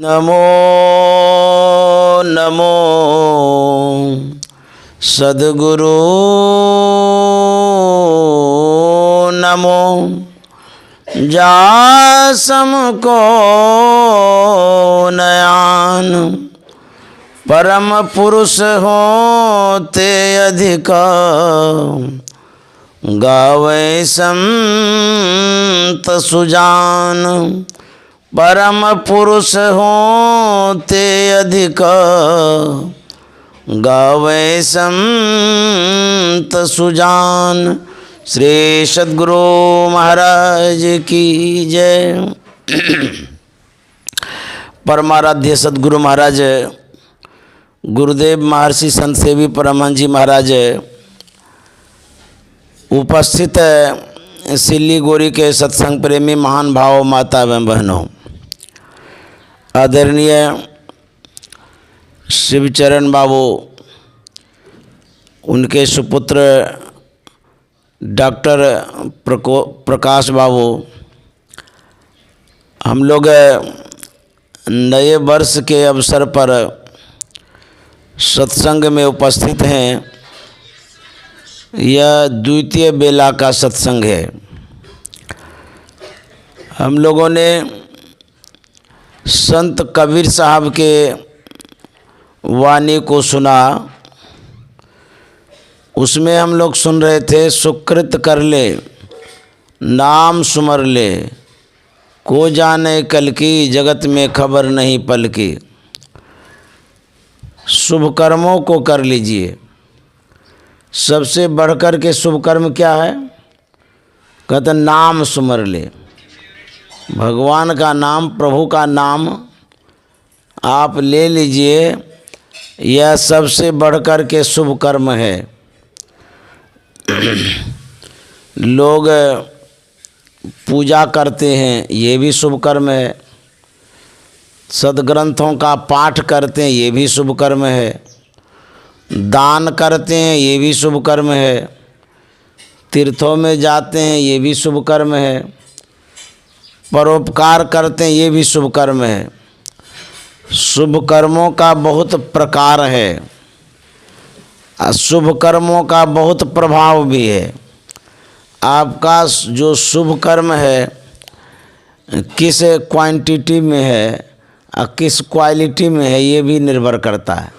नमो नमो सद्गुरु नमो जासम को नयान परम पुरुष होते अधिक गावे संत सुजान परम पुरुष होते अधिक गावे संत सुजान। श्री सद्गुरु महाराज की जय। परमाराध्य सद्गुरु महाराज गुरुदेव महर्षि संत सेवी परमहंस जी महाराज उपस्थित सिल्लीगुड़ी के सत्संग प्रेमी महान भाव माता एवं बहनों, आदरणीय शिवचरण बाबू, उनके सुपुत्र डॉक्टर प्रकाश बाबू, हम लोग नए वर्ष के अवसर पर सत्संग में उपस्थित हैं। यह द्वितीय बेला का सत्संग है। हम लोगों ने संत कबीर साहब के वाणी को सुना। उसमें हम लोग सुन रहे थे, सुकृत कर ले नाम सुमर ले, को जाने कल की जगत में खबर नहीं पल की। शुभ कर्मों को कर लीजिए। सबसे बढ़कर के शुभ कर्म क्या है? कहते नाम सुमर ले। भगवान का नाम, प्रभु का नाम आप ले लीजिए। यह सबसे बढ़कर के शुभ कर्म है। लोग पूजा करते हैं, ये भी शुभ कर्म है। सद्ग्रंथों का पाठ करते हैं, ये भी शुभ कर्म है। दान करते हैं, ये भी शुभ कर्म है। तीर्थों में जाते हैं, ये भी शुभ कर्म है। परोपकार करते हैं, ये भी शुभ कर्म है। शुभ कर्मों का बहुत प्रकार है। अशुभ कर्मों का बहुत प्रभाव भी है। आपका जो शुभ कर्म है किस क्वांटिटी में है और किस क्वालिटी में है, ये भी निर्भर करता है।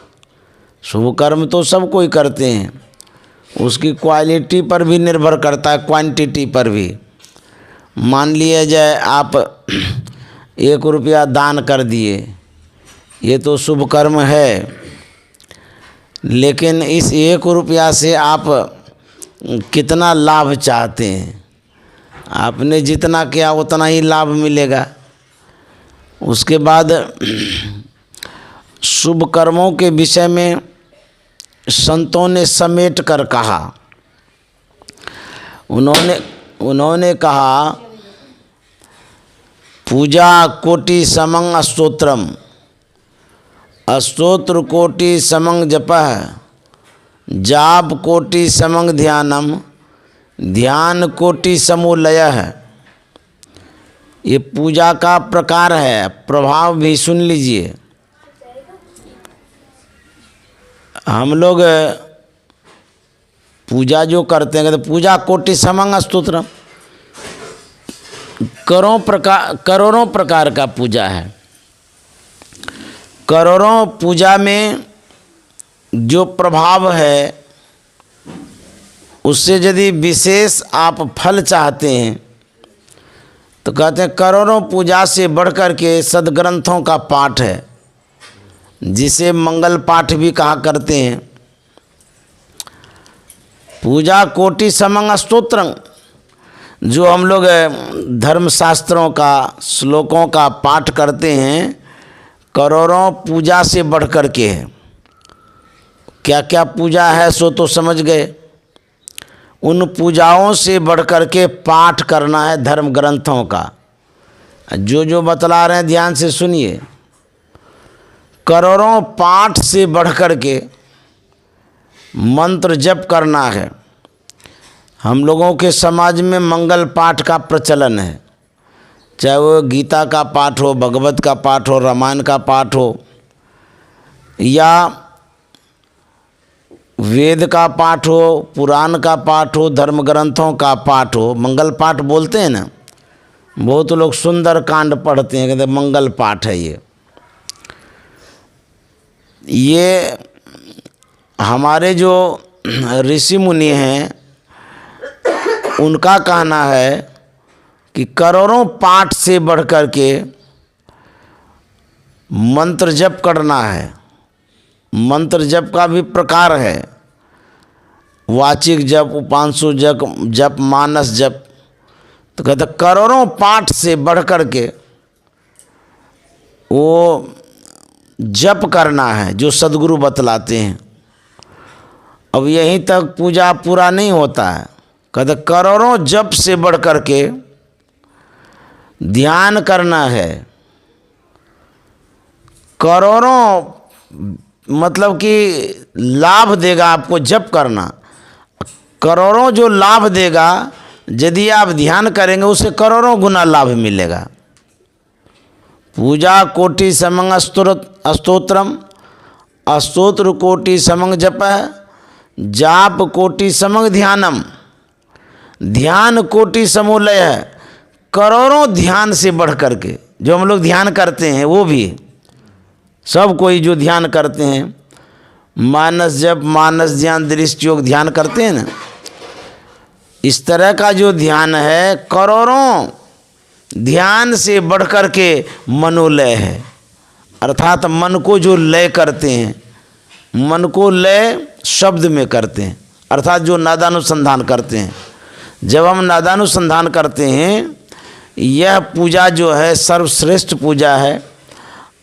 शुभ कर्म तो सब कोई करते हैं, उसकी क्वालिटी पर भी निर्भर करता है, क्वांटिटी पर भी। मान लिया जाए आप 1 रुपया दान कर दिए, ये तो शुभ कर्म है। लेकिन इस 1 रुपया से आप कितना लाभ चाहते हैं? आपने जितना किया उतना ही लाभ मिलेगा। उसके बाद शुभ कर्मों के विषय में संतों ने समेट कर कहा। उन्होंने कहा, पूजा कोटि समं स्तोत्रम, स्तोत्र कोटि समं जपः, जाप कोटि समं ध्यानम, ध्यान कोटि समूलयः। ये पूजा का प्रकार है। प्रभाव भी सुन लीजिए। हम लोग पूजा जो करते हैं, कहते पूजा कोटि समं स्तोत्रम। करोड़ों प्रकार का पूजा है। करोड़ों पूजा में जो प्रभाव है, उससे यदि विशेष आप फल चाहते हैं तो कहते हैं करोड़ों पूजा से बढ़कर के सद्ग्रंथों का पाठ है, जिसे मंगल पाठ भी कहा करते हैं। पूजा कोटि समं स्तोत्रम, जो हम लोग धर्मशास्त्रों का, श्लोकों का पाठ करते हैं, करोड़ों पूजा से बढ़कर के है। क्या क्या पूजा है सो तो समझ गए। उन पूजाओं से बढ़कर के पाठ करना है धर्म ग्रंथों का। जो जो बतला रहे हैं ध्यान से सुनिए। करोड़ों पाठ से बढ़कर के मंत्र जप करना है। हम लोगों के समाज में मंगल पाठ का प्रचलन है। चाहे वो गीता का पाठ हो, भगवत का पाठ हो, रामायण का पाठ हो, या वेद का पाठ हो, पुराण का पाठ हो, धर्म ग्रंथों का पाठ हो। मंगल पाठ बोलते हैं ना, बहुत लोग सुंदर कांड पढ़ते हैं, कहते मंगल पाठ है ये हमारे जो ऋषि मुनि हैं उनका कहना है कि करोड़ों पाठ से बढ़ कर के मंत्र जप करना है। मंत्र जप का भी प्रकार है, वाचिक जप, उपांशु जप, मानस जप। तो कहते करोड़ों पाठ से बढ़ कर के वो जप करना है जो सद्गुरु बतलाते हैं। अब यहीं तक पूजा पूरा नहीं होता है, कहते करोड़ों जप से बढ़ कर के ध्यान करना है। करोड़ों मतलब कि लाभ देगा आपको जप करना, करोड़ों जो लाभ देगा यदि आप ध्यान करेंगे उससे करोड़ों गुना लाभ मिलेगा। पूजा कोटि समंग स्तोत्रम, अस्तोत्र कोटि समंग जप, जाप कोटि समंग ध्यानम, ध्यान कोटि समूलय है। करोड़ों ध्यान से बढ़ कर के जो हम लोग ध्यान करते हैं, वो भी सब कोई जो ध्यान करते हैं, मानस जप, मानस ध्यान, दृष्टि योग ध्यान करते हैं ना, इस तरह का जो ध्यान है करोड़ों ध्यान से बढ़ कर के मनोलय है। अर्थात मन को जो लय करते हैं, मन को लय शब्द में करते हैं, अर्थात जो नादानुसंधान करते हैं। जब हम नादानुसंधान करते हैं, यह पूजा जो है सर्वश्रेष्ठ पूजा है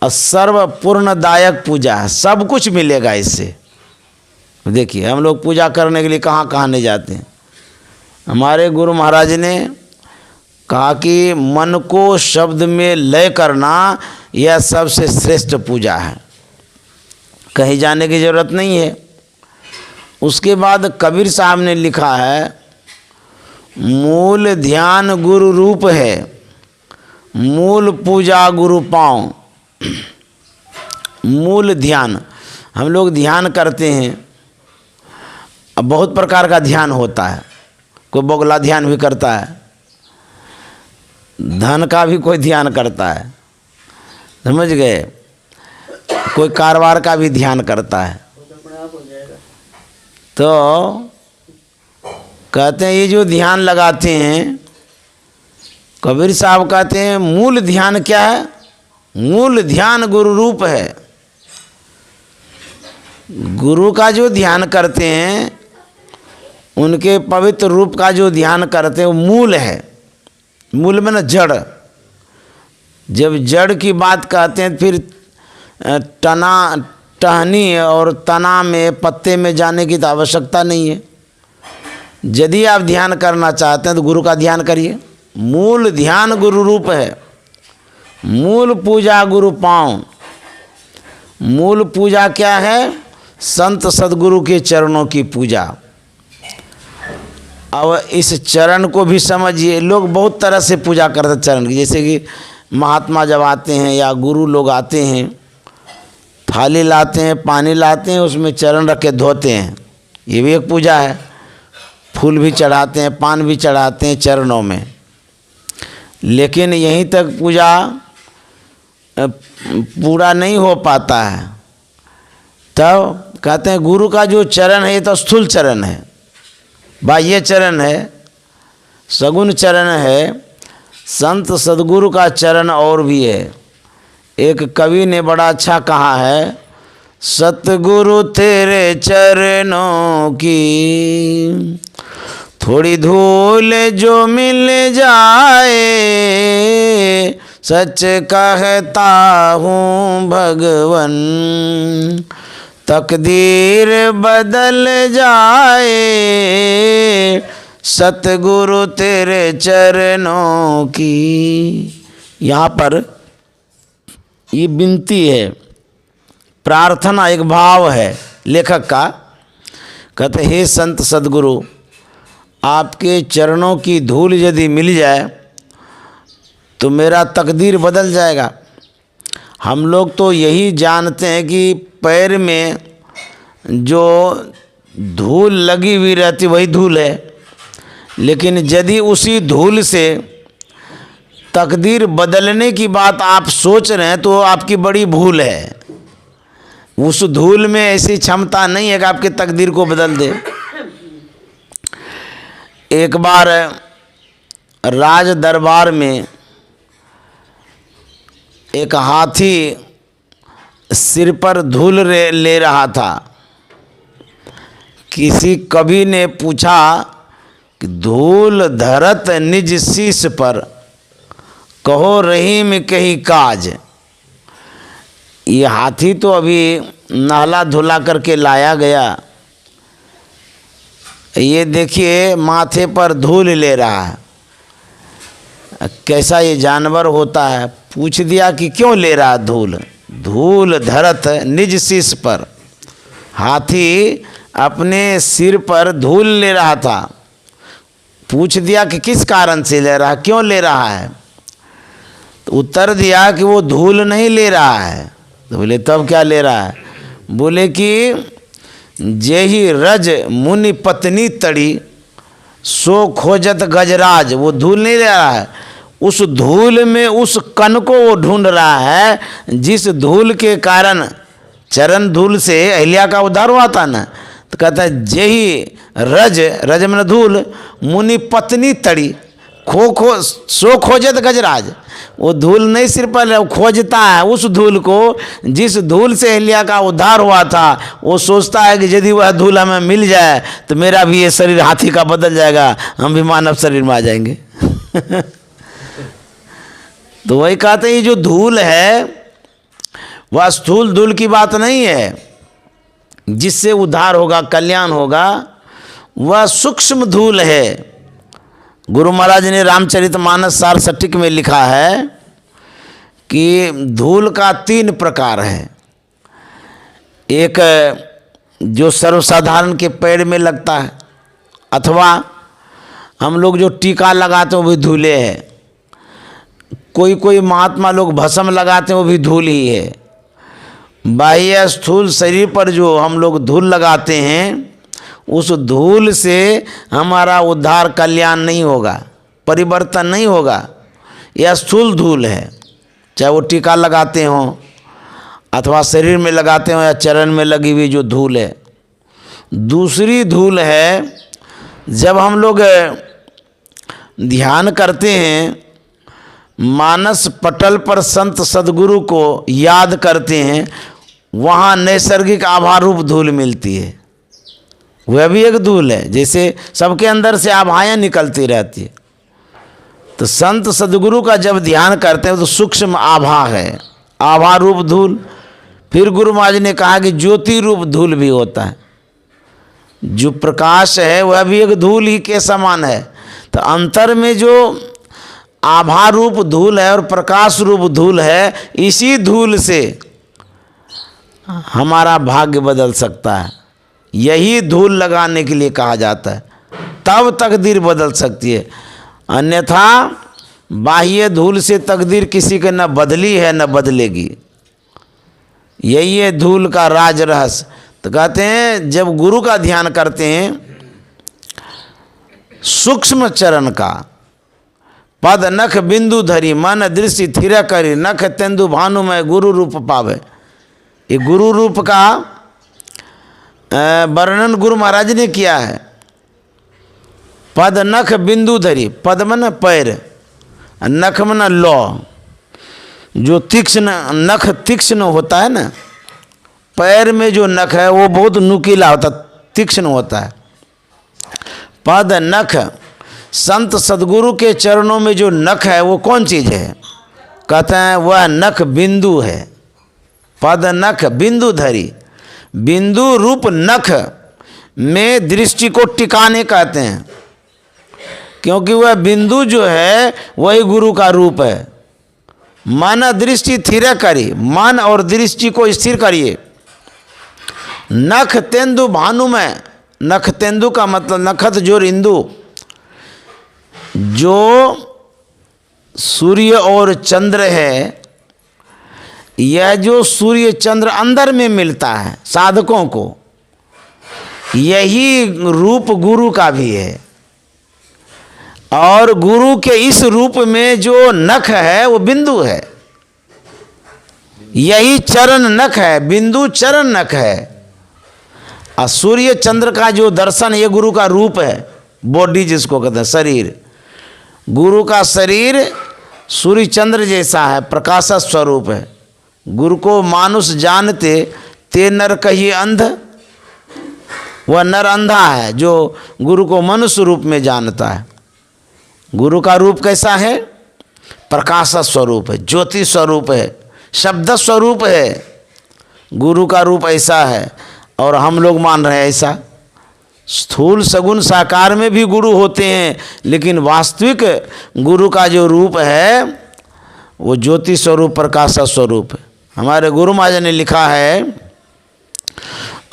और सर्वपूर्णदायक पूजा है, सब कुछ मिलेगा इससे। देखिए हम लोग पूजा करने के लिए कहाँ कहाँ नहीं जाते हैं। हमारे गुरु महाराज ने कहा कि मन को शब्द में लय करना यह सबसे श्रेष्ठ पूजा है, कहीं जाने की ज़रूरत नहीं है। उसके बाद कबीर साहब ने लिखा है, मूल ध्यान गुरु रूप है, मूल पूजा गुरु पाँव। मूल ध्यान, हम लोग ध्यान करते हैं, अब बहुत प्रकार का ध्यान होता है। कोई बगला ध्यान भी करता है, धन का भी कोई ध्यान करता है, समझ गए, कोई कारोबार का भी ध्यान करता है। तो कहते हैं ये जो ध्यान लगाते हैं, कबीर साहब कहते हैं मूल ध्यान क्या है? मूल ध्यान गुरु रूप है। गुरु का जो ध्यान करते हैं, उनके पवित्र रूप का जो ध्यान करते हैं वो मूल है। मूल में ना जड़, जब जड़ की बात कहते हैं फिर टहनी और तना में, पत्ते में जाने की तो आवश्यकता नहीं है। यदि आप ध्यान करना चाहते हैं तो गुरु का ध्यान करिए। मूल ध्यान गुरु रूप है, मूल पूजा गुरु पाँव। मूल पूजा क्या है? संत सद्गुरु के चरणों की पूजा। अब इस चरण को भी समझिए। लोग बहुत तरह से पूजा करते हैं चरण की, जैसे कि महात्मा जब आते हैं या गुरु लोग आते हैं, थाली लाते हैं, पानी लाते हैं, उसमें चरण रख के धोते हैं, ये भी एक पूजा है। फूल भी चढ़ाते हैं, पान भी चढ़ाते हैं चरणों में। लेकिन यहीं तक पूजा पूरा नहीं हो पाता है। तब कहते हैं गुरु का जो चरण है ये तो स्थूल चरण है, बाह्य चरण है, सगुण चरण है। संत सद्गुरु का चरण और भी है। एक कवि ने बड़ा अच्छा कहा है, सतगुरु तेरे चरणों की थोड़ी धूल जो मिल जाए, सच कहता हूँ भगवन, तकदीर बदल जाए। सतगुरु तेरे चरणों की। यहाँ पर ये विनती है, प्रार्थना, एक भाव है लेखक का। कहते हे संत सद्गुरु, आपके चरणों की धूल यदि मिल जाए तो मेरा तकदीर बदल जाएगा। हम लोग तो यही जानते हैं कि पैर में जो धूल लगी हुई रहती वही धूल है, लेकिन यदि उसी धूल से तकदीर बदलने की बात आप सोच रहे हैं तो आपकी बड़ी भूल है। उस धूल में ऐसी क्षमता नहीं है कि आपके तकदीर को बदल दे। एक बार राज दरबार में एक हाथी सिर पर धूल ले रहा था। किसी कवि ने पूछा कि धूल धरत निज शीश पर, कहो रहीम कही काज। ये हाथी तो अभी नहला धुला करके लाया गया, ये देखिए माथे पर धूल ले रहा है। कैसा ये जानवर होता है। पूछ दिया कि क्यों ले रहा धूल। धूल धरत निज शीश पर, हाथी अपने सिर पर धूल ले रहा था। पूछ दिया कि किस कारण से ले रहा है, क्यों ले रहा है। तो उत्तर दिया कि वो धूल नहीं ले रहा है। तो बोले तब क्या ले रहा है। बोले कि जेहि रज मुनि पत्नी तड़ी, सो खोजत गजराज। वो धूल नहीं ले रहा है, उस धूल में उस कण को वो ढूंढ रहा है जिस धूल के कारण, चरण धूल से अहिल्या का उद्धार हुआ था ना। तो कहता है जेहि रज, रज में धूल, मुनि पत्नी तड़ी, सो खोजत गजराज। वो धूल नहीं सिर पर, वो खोजता है उस धूल को जिस धूल से अहिल्या का उद्धार हुआ था। वो सोचता है कि यदि वह धूल हमें मिल जाए तो मेरा भी ये शरीर हाथी का बदल जाएगा, हम भी मानव शरीर में आ जाएंगे। तो वही कहते हैं ये जो धूल है वह स्थूल धूल की बात नहीं है जिससे उद्धार होगा, कल्याण होगा। वह सूक्ष्म धूल है। गुरु महाराज ने रामचरितमानस सार सटीक में लिखा है कि धूल का 3 प्रकार है। एक जो सर्वसाधारण के पैर में लगता है, अथवा हम लोग जो टीका लगाते हैं वो भी धूले है। कोई महात्मा लोग भस्म लगाते हैं वो भी धूल ही है। बाह्य स्थूल शरीर पर जो हम लोग धूल लगाते हैं उस धूल से हमारा उद्धार कल्याण नहीं होगा, परिवर्तन नहीं होगा। यह स्थूल धूल है, चाहे वो टीका लगाते हों अथवा शरीर में लगाते हों या चरण में लगी हुई जो धूल है। दूसरी धूल है जब हम लोग ध्यान करते हैं, मानस पटल पर संत सद्गुरु को याद करते हैं, वहाँ नैसर्गिक आभा रूप धूल मिलती है। वह भी एक धूल है, जैसे सबके अंदर से आभाएं निकलती रहती है। तो संत सद्गुरु का जब ध्यान करते हैं तो सूक्ष्म आभा है, आभा रूप धूल। फिर गुरु महाराज ने कहा कि ज्योति रूप धूल भी होता है। जो प्रकाश है वह भी एक धूल ही के समान है। तो अंतर में जो आभा रूप धूल है और प्रकाश रूप धूल है, इसी धूल से हमारा भाग्य बदल सकता है। यही धूल लगाने के लिए कहा जाता है, तब तकदीर बदल सकती है। अन्यथा बाह्य धूल से तकदीर किसी के न बदली है न बदलेगी। यही है धूल का राज रहस्य। तो कहते हैं जब गुरु का ध्यान करते हैं सूक्ष्म चरण का, पद नख बिंदु धरी, मन दृष्टि थिर करी, नख तेंदु भानु में गुरु रूप पावे। ये गुरु रूप का वर्णन गुरु महाराज ने किया है। पद नख बिंदु धरी, पद मन पैर, नख मन लौ, जो तीक्ष्ण नख तीक्ष्ण होता है ना, पैर में जो नख है वो बहुत नुकीला होता, तीक्ष्ण होता है। पद नख, संत सद्गुरु के चरणों में जो नख है वो कौन चीज़ है। कहते हैं वह नख बिंदु है। पद नख बिंदु धरी, बिंदु रूप नख में दृष्टि को टिकाने कहते हैं, क्योंकि वह बिंदु जो है वही गुरु का रूप है। मन दृष्टि थिर करी, मन और दृष्टि को स्थिर करिए। नख तेंदु भानु में, नख तेंदु का मतलब नखत जोर इंदु, जो सूर्य और चंद्र है, यह जो सूर्य चंद्र अंदर में मिलता है साधकों को, यही रूप गुरु का भी है। और गुरु के इस रूप में जो नख है वो बिंदु है, यही चरण नख है, बिंदु चरण नख है। और सूर्य चंद्र का जो दर्शन, ये गुरु का रूप है, बॉडी जिसको कहते हैं, शरीर। गुरु का शरीर सूर्य चंद्र जैसा है, प्रकाश स्वरूप है। गुरु को मानुष जानते ते नर कही अंध, वह नर अंधा है जो गुरु को मनुष्य रूप में जानता है। गुरु का रूप कैसा है? प्रकाश स्वरूप है, ज्योति स्वरूप है, शब्द स्वरूप है। गुरु का रूप ऐसा है और हम लोग मान रहे हैं ऐसा। स्थूल सगुण साकार में भी गुरु होते हैं, लेकिन वास्तविक गुरु का जो रूप है वो ज्योति स्वरूप, प्रकाश स्वरूप है। हमारे गुरु महाराज ने लिखा है,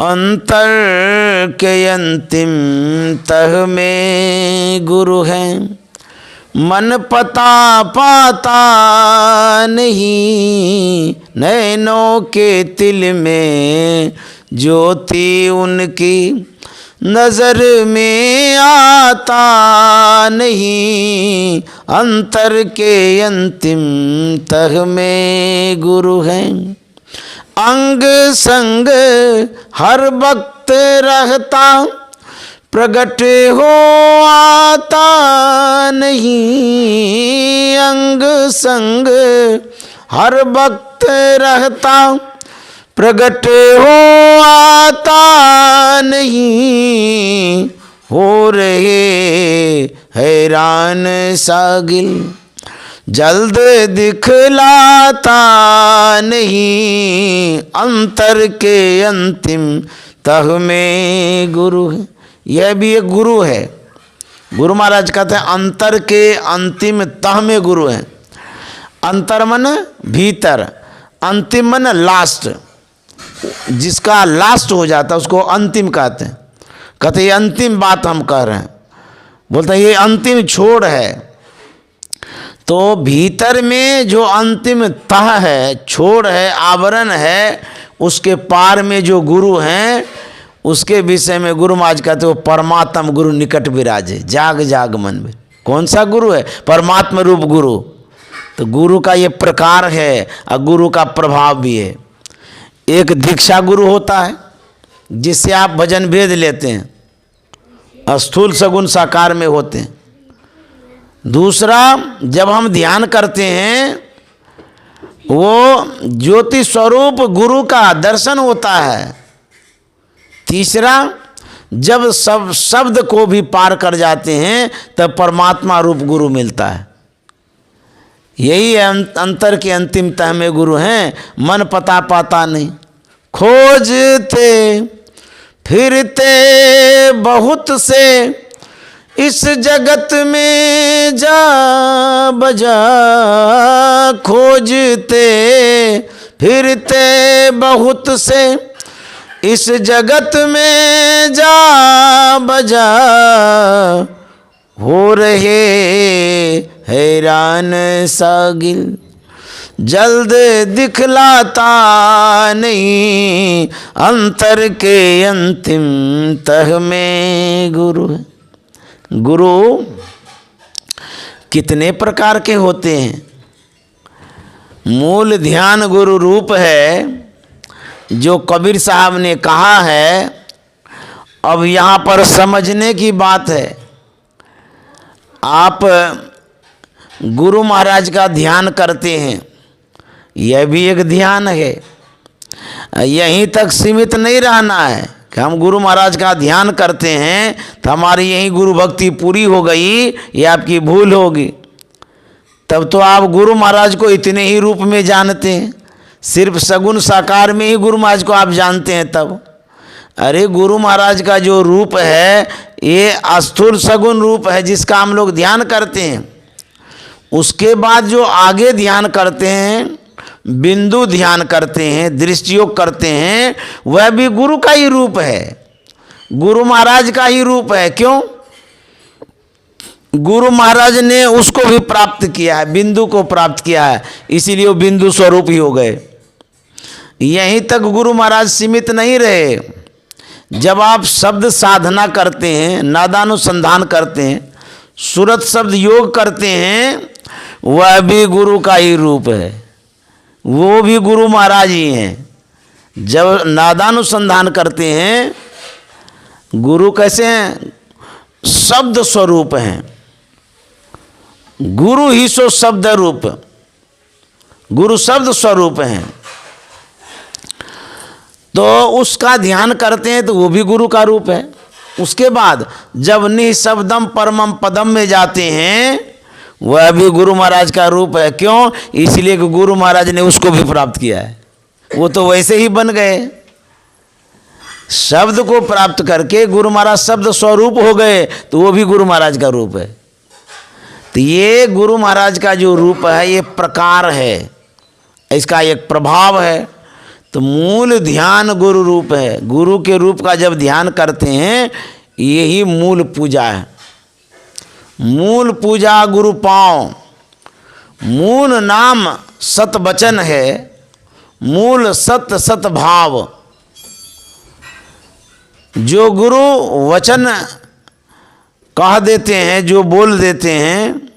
अंतर के अंतिम तह में गुरु है, मन पता पाता नहीं, नैनों के तिल में ज्योति उनकी नजर में आता नहीं, अंतर के अंतिम तह में गुरु है। अंग संग हर वक्त रहता, प्रगट हो आता नहीं, अंग संग हर वक्त रहता, प्रगट हो आता नहीं, हो रहे हैरान सागिल, जल्द दिखलाता नहीं, अंतर के अंतिम तह में गुरु है। यह भी एक गुरु है। गुरु महाराज कहते हैं अंतर के अंतिम तह में गुरु है। अंतर मन भीतर, अंतिम मन लास्ट, जिसका लास्ट हो जाता है उसको अंतिम कहते हैं। कहते ये अंतिम बात हम कह रहे हैं, बोलते ये अंतिम छोड़ है। तो भीतर में जो अंतिम तह है, छोड़ है, आवरण है, उसके पार में जो गुरु हैं, उसके विषय में गुरु महाराज कहते वो परमात्म गुरु निकट विराजे, जाग जाग मन में। कौन सा गुरु है? परमात्मा रूप गुरु। तो गुरु का ये प्रकार है और गुरु का प्रभाव भी है। एक दीक्षा गुरु होता है जिससे आप भजन भेद लेते हैं, स्थूल सगुण साकार में होते हैं। दूसरा, जब हम ध्यान करते हैं वो ज्योति स्वरूप गुरु का दर्शन होता है। तीसरा, जब सब शब्द को भी पार कर जाते हैं तब परमात्मा रूप गुरु मिलता है। यही अंतर के अंतिम तह में गुरु हैं, मन पता पाता नहीं। खोजते फिरते बहुत से इस जगत में जा बजा, खोजते फिरते बहुत से इस जगत में जा बजा, हो रहे हैरान सागिल, जल्द दिखलाता नहीं, अंतर के अंतिम तह में गुरु है। गुरु कितने प्रकार के होते हैं? मूल ध्यान गुरु रूप है जो कबीर साहब ने कहा है। अब यहाँ पर समझने की बात है। आप गुरु महाराज का ध्यान करते हैं, यह भी एक ध्यान है। यहीं तक सीमित नहीं रहना है कि हम गुरु महाराज का ध्यान करते हैं तो हमारी यही गुरु भक्ति पूरी हो गई, ये आपकी भूल होगी। तब तो आप गुरु महाराज को इतने ही रूप में जानते हैं, सिर्फ सगुण साकार में ही गुरु महाराज को आप जानते हैं। तब अरे गुरु महाराज का जो रूप है ये स्थूल सगुण रूप है जिसका हम लोग ध्यान करते हैं। उसके बाद जो आगे ध्यान करते हैं, बिंदु ध्यान करते हैं, दृष्टियोग करते हैं, वह भी गुरु का ही रूप है, गुरु महाराज का ही रूप है। क्यों? गुरु महाराज ने उसको भी प्राप्त किया है, बिंदु को प्राप्त किया है, इसीलिए वो बिंदु स्वरूप ही हो गए। यहीं तक गुरु महाराज सीमित नहीं रहे। जब आप शब्द साधना करते हैं, नादानुसंधान करते हैं, सुरत शब्द योग करते हैं, वह भी गुरु का ही रूप है, वो भी गुरु महाराज ही हैं। जब नादानुसंधान करते हैं, गुरु कैसे हैं? शब्द स्वरूप हैं। गुरु ही सो शब्द रूप, गुरु शब्द स्वरूप हैं। तो उसका ध्यान करते हैं तो वो भी गुरु का रूप है। उसके बाद जब निःशब्दम परमम पदम में जाते हैं, वह भी गुरु महाराज का रूप है। क्यों? इसलिए कि गुरु महाराज ने उसको भी प्राप्त किया है, वो तो वैसे ही बन गए। शब्द को प्राप्त करके गुरु महाराज शब्द स्वरूप हो गए, तो वो भी गुरु महाराज का रूप है। तो ये गुरु महाराज का जो रूप है, ये प्रकार है, इसका एक प्रभाव है। तो मूल ध्यान गुरु रूप है। गुरु के रूप का जब ध्यान करते हैं, यही मूल पूजा है। मूल पूजा गुरु पाँव। मूल नाम सत वचन है, मूल सत सत भाव। जो गुरु वचन कह देते हैं, जो बोल देते हैं,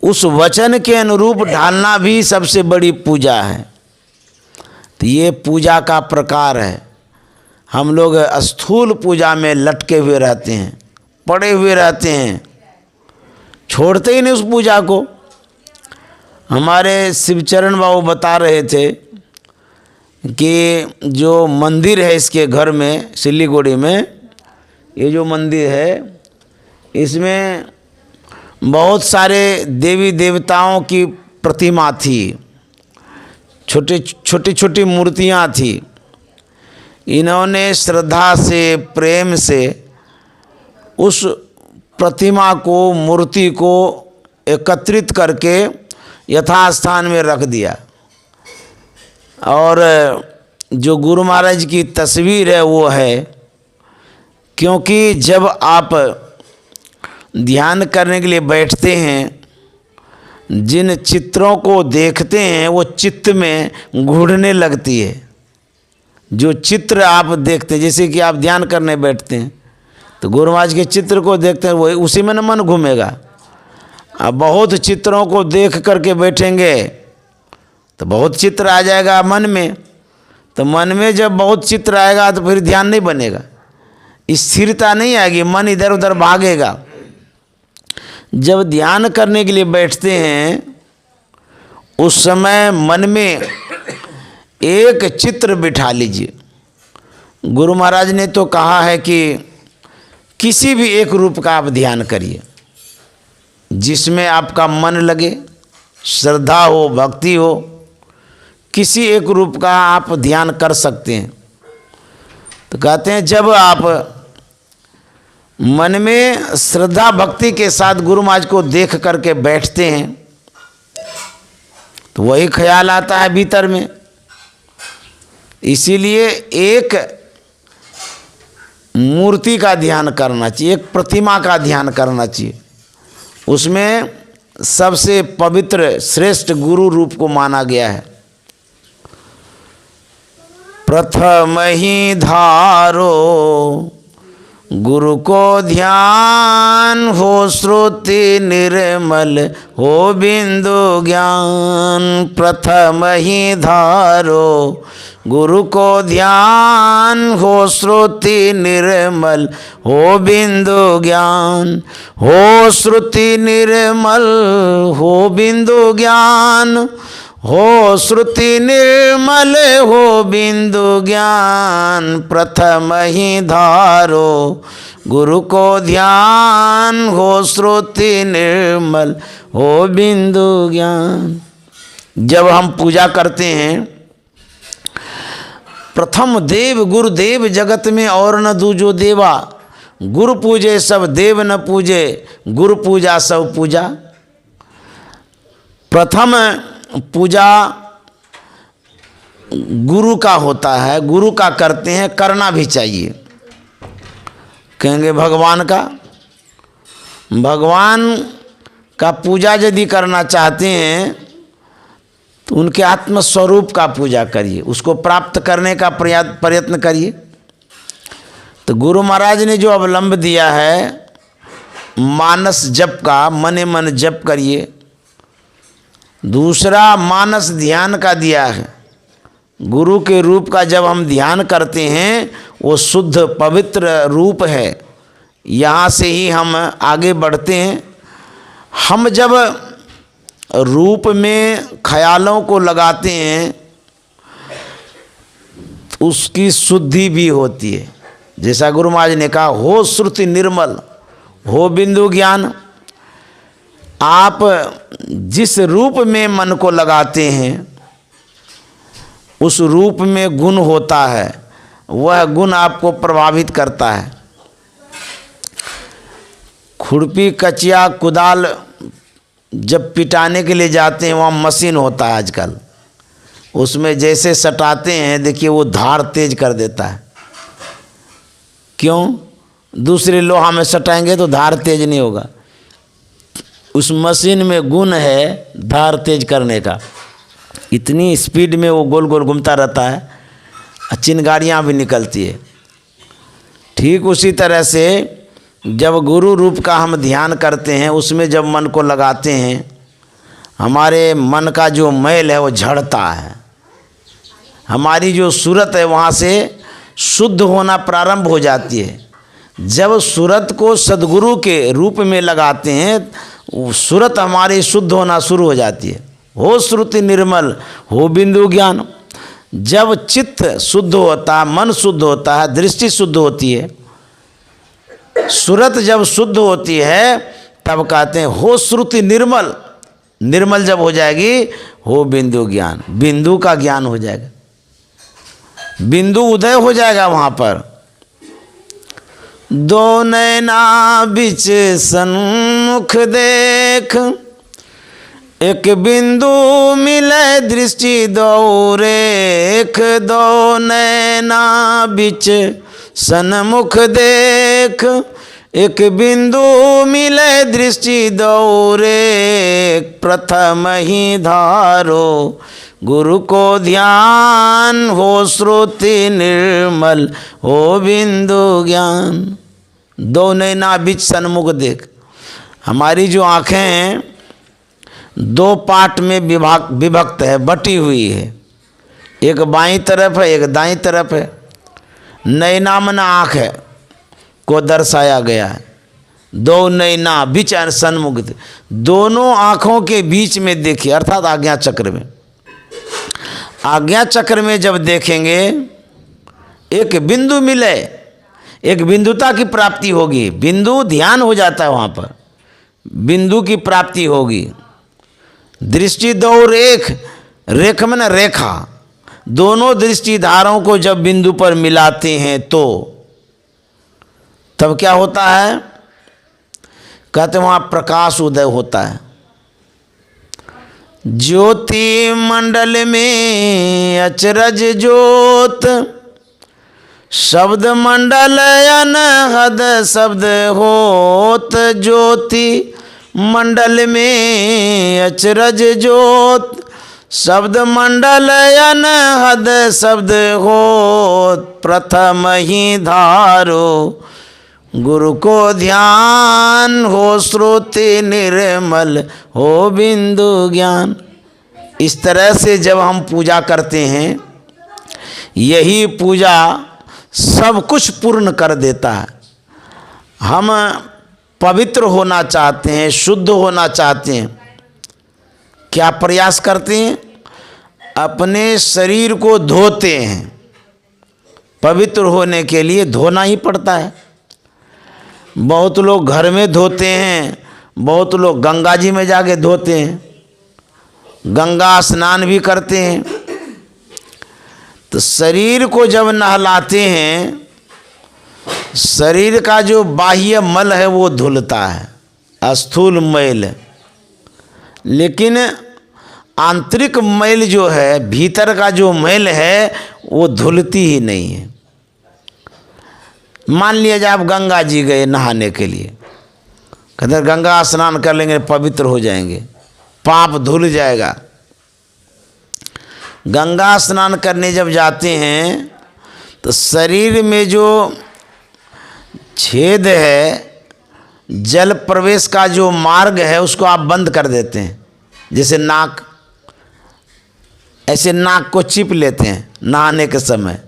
उस वचन के अनुरूप ढालना भी सबसे बड़ी पूजा है। तो ये पूजा का प्रकार है। हम लोग स्थूल पूजा में लटके हुए रहते हैं, पड़े हुए रहते हैं, छोड़ते ही नहीं उस पूजा को। हमारे शिवचरण बाबू बता रहे थे कि जो मंदिर है इसके घर में, सिल्लीगुड़ी में, ये जो मंदिर है, इसमें बहुत सारे देवी देवताओं की प्रतिमा थी, छोटी छोटी मूर्तियाँ थी। इन्होंने श्रद्धा से, प्रेम से उस प्रतिमा को, मूर्ति को एकत्रित करके यथास्थान में रख दिया। और जो गुरु महाराज की तस्वीर है वो है, क्योंकि जब आप ध्यान करने के लिए बैठते हैं, जिन चित्रों को देखते हैं वो चित्त में घूरने लगती है। जो चित्र आप देखते हैं, जैसे कि आप ध्यान करने बैठते हैं तो गुरु महाराज के चित्र को देखते हैं, वही उसी में न मन घूमेगा। अब बहुत चित्रों को देख करके बैठेंगे तो बहुत चित्र आ जाएगा मन में। तो मन में जब बहुत चित्र आएगा तो फिर ध्यान नहीं बनेगा, स्थिरता नहीं आएगी, मन इधर उधर भागेगा। जब ध्यान करने के लिए बैठते हैं, उस समय मन में एक चित्र बिठा लीजिए। गुरु महाराज ने तो कहा है कि किसी भी एक रूप का आप ध्यान करिए, जिसमें आपका मन लगे, श्रद्धा हो, भक्ति हो, किसी एक रूप का आप ध्यान कर सकते हैं। तो कहते हैं जब आप मन में श्रद्धा भक्ति के साथ गुरु महाराज को देख करके बैठते हैं, तो वही ख्याल आता है भीतर में। इसीलिए एक मूर्ति का ध्यान करना चाहिए, एक प्रतिमा का ध्यान करना चाहिए। उसमें सबसे पवित्र श्रेष्ठ गुरु रूप को माना गया है। प्रथम ही धारो गुरु को ध्यान, हो श्रुति निर्मल, हो बिंदु ज्ञान। प्रथम ही धारो गुरु को ध्यान, हो श्रुति निर्मल, हो बिंदु ज्ञान। हो श्रुति निर्मल, हो बिंदु ज्ञान। हो श्रुति निर्मल, हो बिंदु ज्ञान। प्रथम ही धारो गुरु को ध्यान, हो श्रुति निर्मल, हो बिंदु ज्ञान। जब हम पूजा करते हैं, प्रथम देव गुरुदेव जगत में और न दूजो देवा। गुरु पूजे सब देव न पूजे, गुरु पूजा सब पूजा। प्रथम पूजा गुरु का होता है, गुरु का करते हैं, करना भी चाहिए। कहेंगे भगवान का, भगवान का पूजा यदि करना चाहते हैं तो उनके आत्मस्वरूप का पूजा करिए, उसको प्राप्त करने का प्रयत्न करिए। तो गुरु महाराज ने जो अवलंब दिया है मानस जप का, मने मन जप करिए। दूसरा मानस ध्यान का दिया है। गुरु के रूप का जब हम ध्यान करते हैं वो शुद्ध पवित्र रूप है, यहाँ से ही हम आगे बढ़ते हैं। हम जब रूप में ख्यालों को लगाते हैं उसकी शुद्धि भी होती है। जैसा गुरु महाराज ने कहा, हो श्रुति निर्मल हो बिंदु ज्ञान। आप जिस रूप में मन को लगाते हैं उस रूप में गुण होता है, वह गुण आपको प्रभावित करता है। खुरपी कचिया कुदाल जब पिटाने के लिए जाते हैं वहाँ मशीन होता है आजकल, उसमें जैसे सटाते हैं देखिए वो धार तेज कर देता है। क्यों? दूसरे लोहा में सटाएंगे तो धार तेज नहीं होगा। उस मशीन में गुण है धार तेज करने का, इतनी स्पीड में वो गोल गोल घूमता रहता है, चिंगारियाँ भी निकलती है। ठीक उसी तरह से जब गुरु रूप का हम ध्यान करते हैं, उसमें जब मन को लगाते हैं, हमारे मन का जो मैल है वो झड़ता है, हमारी जो सूरत है वहाँ से शुद्ध होना प्रारंभ हो जाती है। जब सूरत को सद्गुरु के रूप में लगाते हैं सूरत हमारी शुद्ध होना शुरू हो जाती है। हो श्रुति निर्मल हो बिंदु ज्ञान। जब चित्त शुद्ध होता है, मन शुद्ध होता है, दृष्टि शुद्ध होती है, सूरत जब शुद्ध होती है तब कहते हैं हो श्रुति निर्मल। निर्मल जब हो जाएगी हो बिंदु ज्ञान, बिंदु का ज्ञान हो जाएगा, बिंदु उदय हो जाएगा वहाँ पर। दो नैना बिच सन्मुख देख, एक बिंदु मिले दृष्टि दो रेख। दो नैना बिच सन्मुख देख, एक बिंदु मिले दृष्टि दो रेख। प्रथम ही धारो गुरु को ध्यान, हो श्रुति निर्मल हो बिंदु ज्ञान। दो नैना बीच सन्मुख देख। हमारी जो आँखें हैं दो पार्ट में विभक्त है, बटी हुई है, एक बाईं तरफ है एक दाईं तरफ है। नैना मन आँख है को दर्शाया गया है। दो नैना बीच सन्मुख, दोनों आँखों के बीच में देखिए, अर्थात आज्ञा चक्र में। आज्ञा चक्र में जब देखेंगे एक बिंदु मिले, एक बिंदुता की प्राप्ति होगी। बिंदु ध्यान हो जाता है वहाँ पर, बिंदु की प्राप्ति होगी। दृष्टि दो रेख, रेख में ना रेखा, दोनों दृष्टि धारों को जब बिंदु पर मिलाते हैं तो तब क्या होता है? कहते वहाँ प्रकाश उदय होता है। ज्योति मंडल में अचरज ज्योत, शब्द मंडल अनहद शब्द होत। ज्योति मंडल में अचरज ज्योत, शब्द मंडल अनहद शब्द होत। प्रथम ही धारो गुरु को ध्यान, हो श्रुति निर्मल हो बिंदु ज्ञान। इस तरह से जब हम पूजा करते हैं, यही पूजा सब कुछ पूर्ण कर देता है। हम पवित्र होना चाहते हैं, शुद्ध होना चाहते हैं, क्या प्रयास करते हैं? अपने शरीर को धोते हैं। पवित्र होने के लिए धोना ही पड़ता है। बहुत लोग घर में धोते हैं, बहुत लोग गंगा जी में जाके धोते हैं, गंगा स्नान भी करते हैं। तो शरीर को जब नहलाते हैं, शरीर का जो बाह्य मल है वो धुलता है, स्थूल मैल, लेकिन आंतरिक मैल जो है, भीतर का जो मैल है वो धुलती ही नहीं है। मान लिया जाए आप गंगा जी गए नहाने के लिए, कहते गंगा स्नान कर लेंगे पवित्र हो जाएंगे, पाप धुल जाएगा। गंगा स्नान करने जब जाते हैं तो शरीर में जो छेद है, जल प्रवेश का जो मार्ग है उसको आप बंद कर देते हैं। जैसे नाक, ऐसे नाक को चिप लेते हैं नहाने के समय,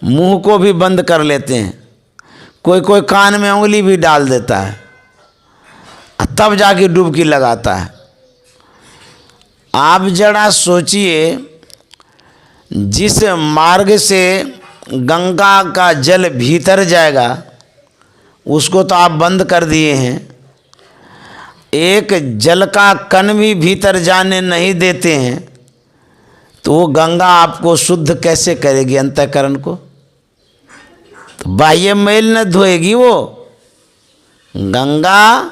मुंह को भी बंद कर लेते हैं, कोई कोई कान में उंगली भी डाल देता है, तब जाके डुबकी लगाता है। आप जरा सोचिए, जिस मार्ग से गंगा का जल भीतर जाएगा उसको तो आप बंद कर दिए हैं, एक जल का कण भी भीतर जाने नहीं देते हैं, तो वो गंगा आपको शुद्ध कैसे करेगी अंतःकरण को? तो बाह्य मैल न धोएगी वो। गंगा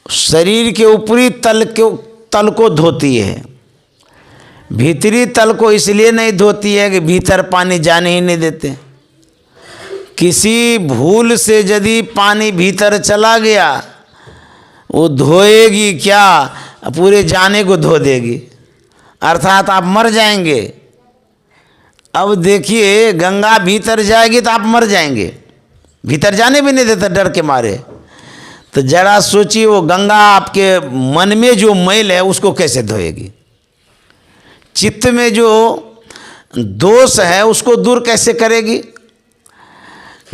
शरीर के ऊपरी तल को धोती है, भीतरी तल को इसलिए नहीं धोती है कि भीतर पानी जाने ही नहीं देते। किसी भूल से यदि पानी भीतर चला गया, वो धोएगी क्या, पूरे जाने को धो देगी, अर्थात आप मर जाएंगे। अब देखिए, गंगा भीतर जाएगी तो आप मर जाएंगे, भीतर जाने भी नहीं देता डर के मारे। तो जरा सोचिए, वो गंगा आपके मन में जो मैल है उसको कैसे धोएगी, चित्त में जो दोष है उसको दूर कैसे करेगी,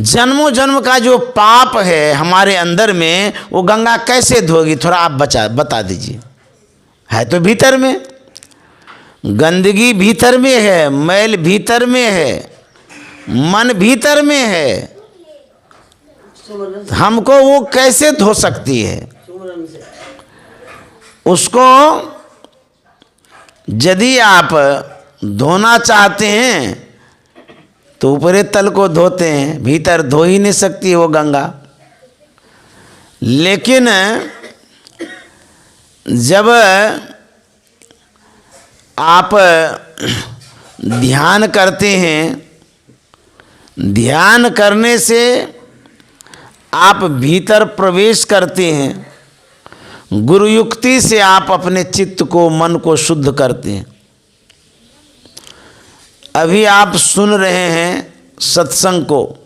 जन्मों जन्म का जो पाप है हमारे अंदर में वो गंगा कैसे धोगी? थोड़ा आप बता दीजिए। है तो भीतर में, गंदगी भीतर में है, मैल भीतर में है, मन भीतर में है, हमको वो कैसे धो सकती है? उसको यदि आप धोना चाहते हैं तो ऊपरी तल को धोते हैं, भीतर धो ही नहीं सकती वो गंगा। लेकिन जब आप ध्यान करते हैं, ध्यान करने से आप भीतर प्रवेश करते हैं, गुरुयुक्ति से आप अपने चित्त को, मन को शुद्ध करते हैं। अभी आप सुन रहे हैं सत्संग को,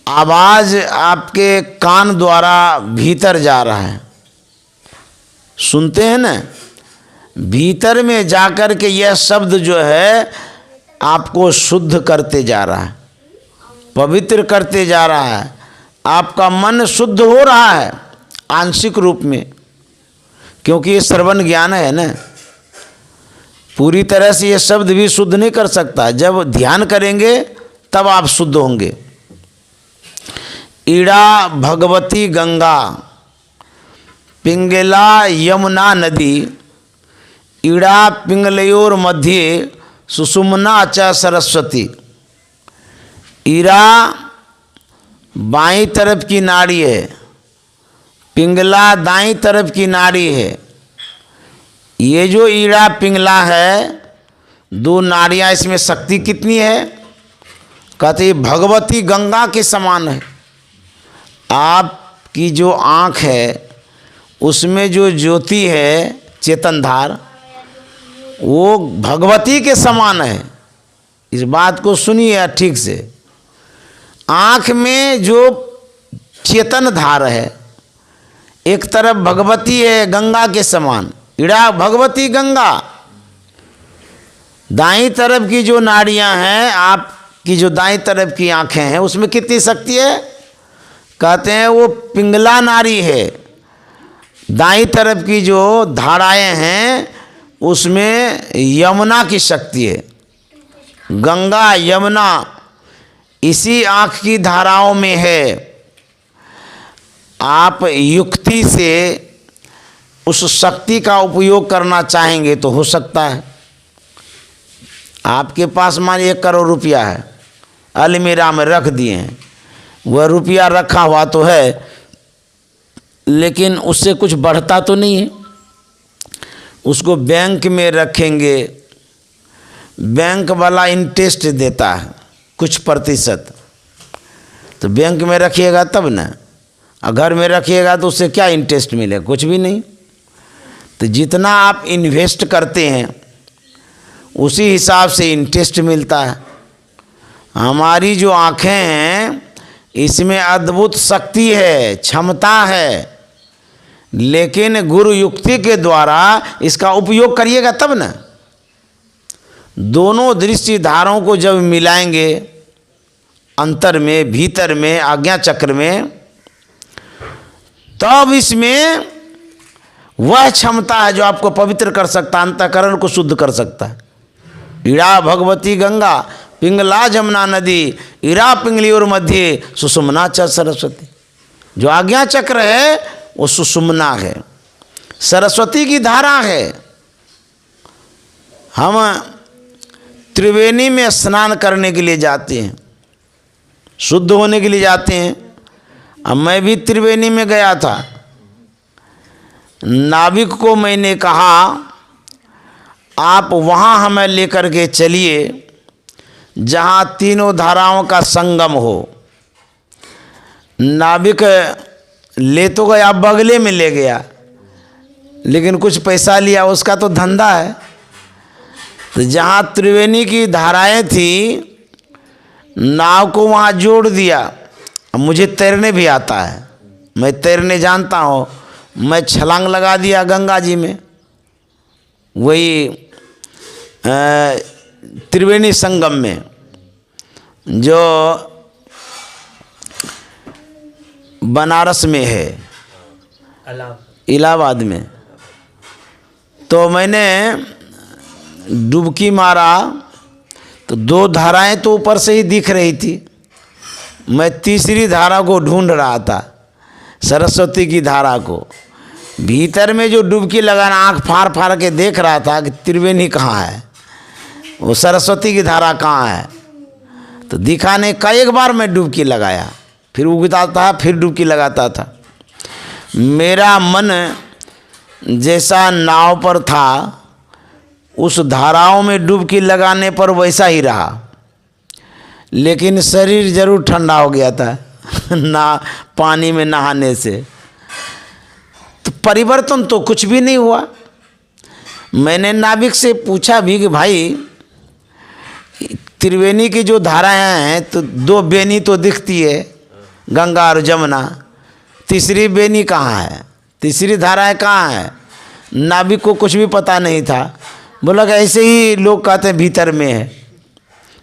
आवाज़ आपके कान द्वारा भीतर जा रहा है, सुनते हैं ना, भीतर में जाकर के यह शब्द जो है आपको शुद्ध करते जा रहा है, पवित्र करते जा रहा है, आपका मन शुद्ध हो रहा है आंशिक रूप में, क्योंकि ये श्रवण ज्ञान है ना, पूरी तरह से ये शब्द भी शुद्ध नहीं कर सकता। जब ध्यान करेंगे तब आप शुद्ध होंगे। ईड़ा भगवती गंगा, पिंगला यमुना नदी, ईड़ा पिंगलयोर मध्य सुषुम्ना च सरस्वती। ईड़ा बाईं तरफ की नाड़ी है, पिंगला दाईं तरफ की नाड़ी है। ये जो ईड़ा पिंगला है, दो नाड़ियाँ, इसमें शक्ति कितनी है? कहते भगवती गंगा के समान है। आपकी जो आँख है उसमें जो ज्योति है, चेतनधार, वो भगवती के समान है। इस बात को सुनिए ठीक से। आँख में जो चेतन धार है, एक तरफ भगवती है गंगा के समान, ईड़ा भगवती गंगा। दाईं तरफ की जो नाड़ियां हैं, आपकी जो दाईं तरफ की आंखें हैं, उसमें कितनी शक्ति है? कहते हैं वो पिंगला नाड़ी है। दाईं तरफ की जो धाराएं हैं उसमें यमुना की शक्ति है। गंगा यमुना इसी आँख की धाराओं में है। आप युक्ति से उस शक्ति का उपयोग करना चाहेंगे तो हो सकता है। आपके पास मान 1 करोड़ रुपया है, अलमीरा में रख दिए हैं, वह रुपया रखा हुआ तो है, लेकिन उससे कुछ बढ़ता तो नहीं है। उसको बैंक में रखेंगे, बैंक वाला इंटरेस्ट देता है कुछ प्रतिशत, तो बैंक में रखिएगा तब ना, और घर में रखिएगा तो उससे क्या इंटरेस्ट मिलेगा? कुछ भी नहीं। तो जितना आप इन्वेस्ट करते हैं उसी हिसाब से इंटरेस्ट मिलता है। हमारी जो आँखें हैं इसमें अद्भुत शक्ति है, क्षमता है, लेकिन गुरु युक्ति के द्वारा इसका उपयोग करिएगा तब ना। दोनों दृष्टि धारों को जब मिलाएंगे अंतर में, भीतर में, आज्ञा चक्र में, तब इसमें वह क्षमता है जो आपको पवित्र कर सकता है, अंतःकरण को शुद्ध कर सकता है। इड़ा भगवती गंगा पिंगला जमुना नदी, इरा पिंगली और मध्य सुषुम्ना च सरस्वती। जो आज्ञा चक्र है वो सुषुम्ना है, सरस्वती की धारा है। हम त्रिवेणी में स्नान करने के लिए जाते हैं, शुद्ध होने के लिए जाते हैं। अब मैं भी त्रिवेणी में गया था। नाविक को मैंने कहा आप वहाँ हमें लेकर के चलिए जहाँ तीनों धाराओं का संगम हो। नाविक ले तो गया, बगले में ले गया, लेकिन कुछ पैसा लिया, उसका तो धंधा है। तो जहाँ त्रिवेणी की धाराएं थी, नाव को वहाँ जोड़ दिया। अब मुझे तैरने भी आता है, मैं तैरने जानता हूँ। मैं छलांग लगा दिया गंगा जी में, वही त्रिवेणी संगम में, जो बनारस में है, इलाहाबाद में। तो मैंने डुबकी मारा तो दो धाराएं तो ऊपर से ही दिख रही थी। मैं तीसरी धारा को ढूंढ रहा था, सरस्वती की धारा को। भीतर में जो डुबकी लगाना, आँख फाड़ फाड़ के देख रहा था कि त्रिवेणी कहाँ है, वो सरस्वती की धारा कहाँ है। तो दिखाने का एक बार मैं डुबकी लगाया, फिर उगता था, फिर डुबकी लगाता था। मेरा मन जैसा नाव पर था, उस धाराओं में डुबकी लगाने पर वैसा ही रहा, लेकिन शरीर जरूर ठंडा हो गया था ना पानी में नहाने से। तो परिवर्तन तो कुछ भी नहीं हुआ। मैंने नाविक से पूछा भी कि भाई त्रिवेणी की जो धाराएं हैं तो दो बेनी तो दिखती है, गंगा और जमुना, तीसरी बेनी कहाँ है, तीसरी धाराएं कहाँ है? नाविक को कुछ भी पता नहीं था। बोला कि ऐसे ही लोग कहते हैं भीतर में है।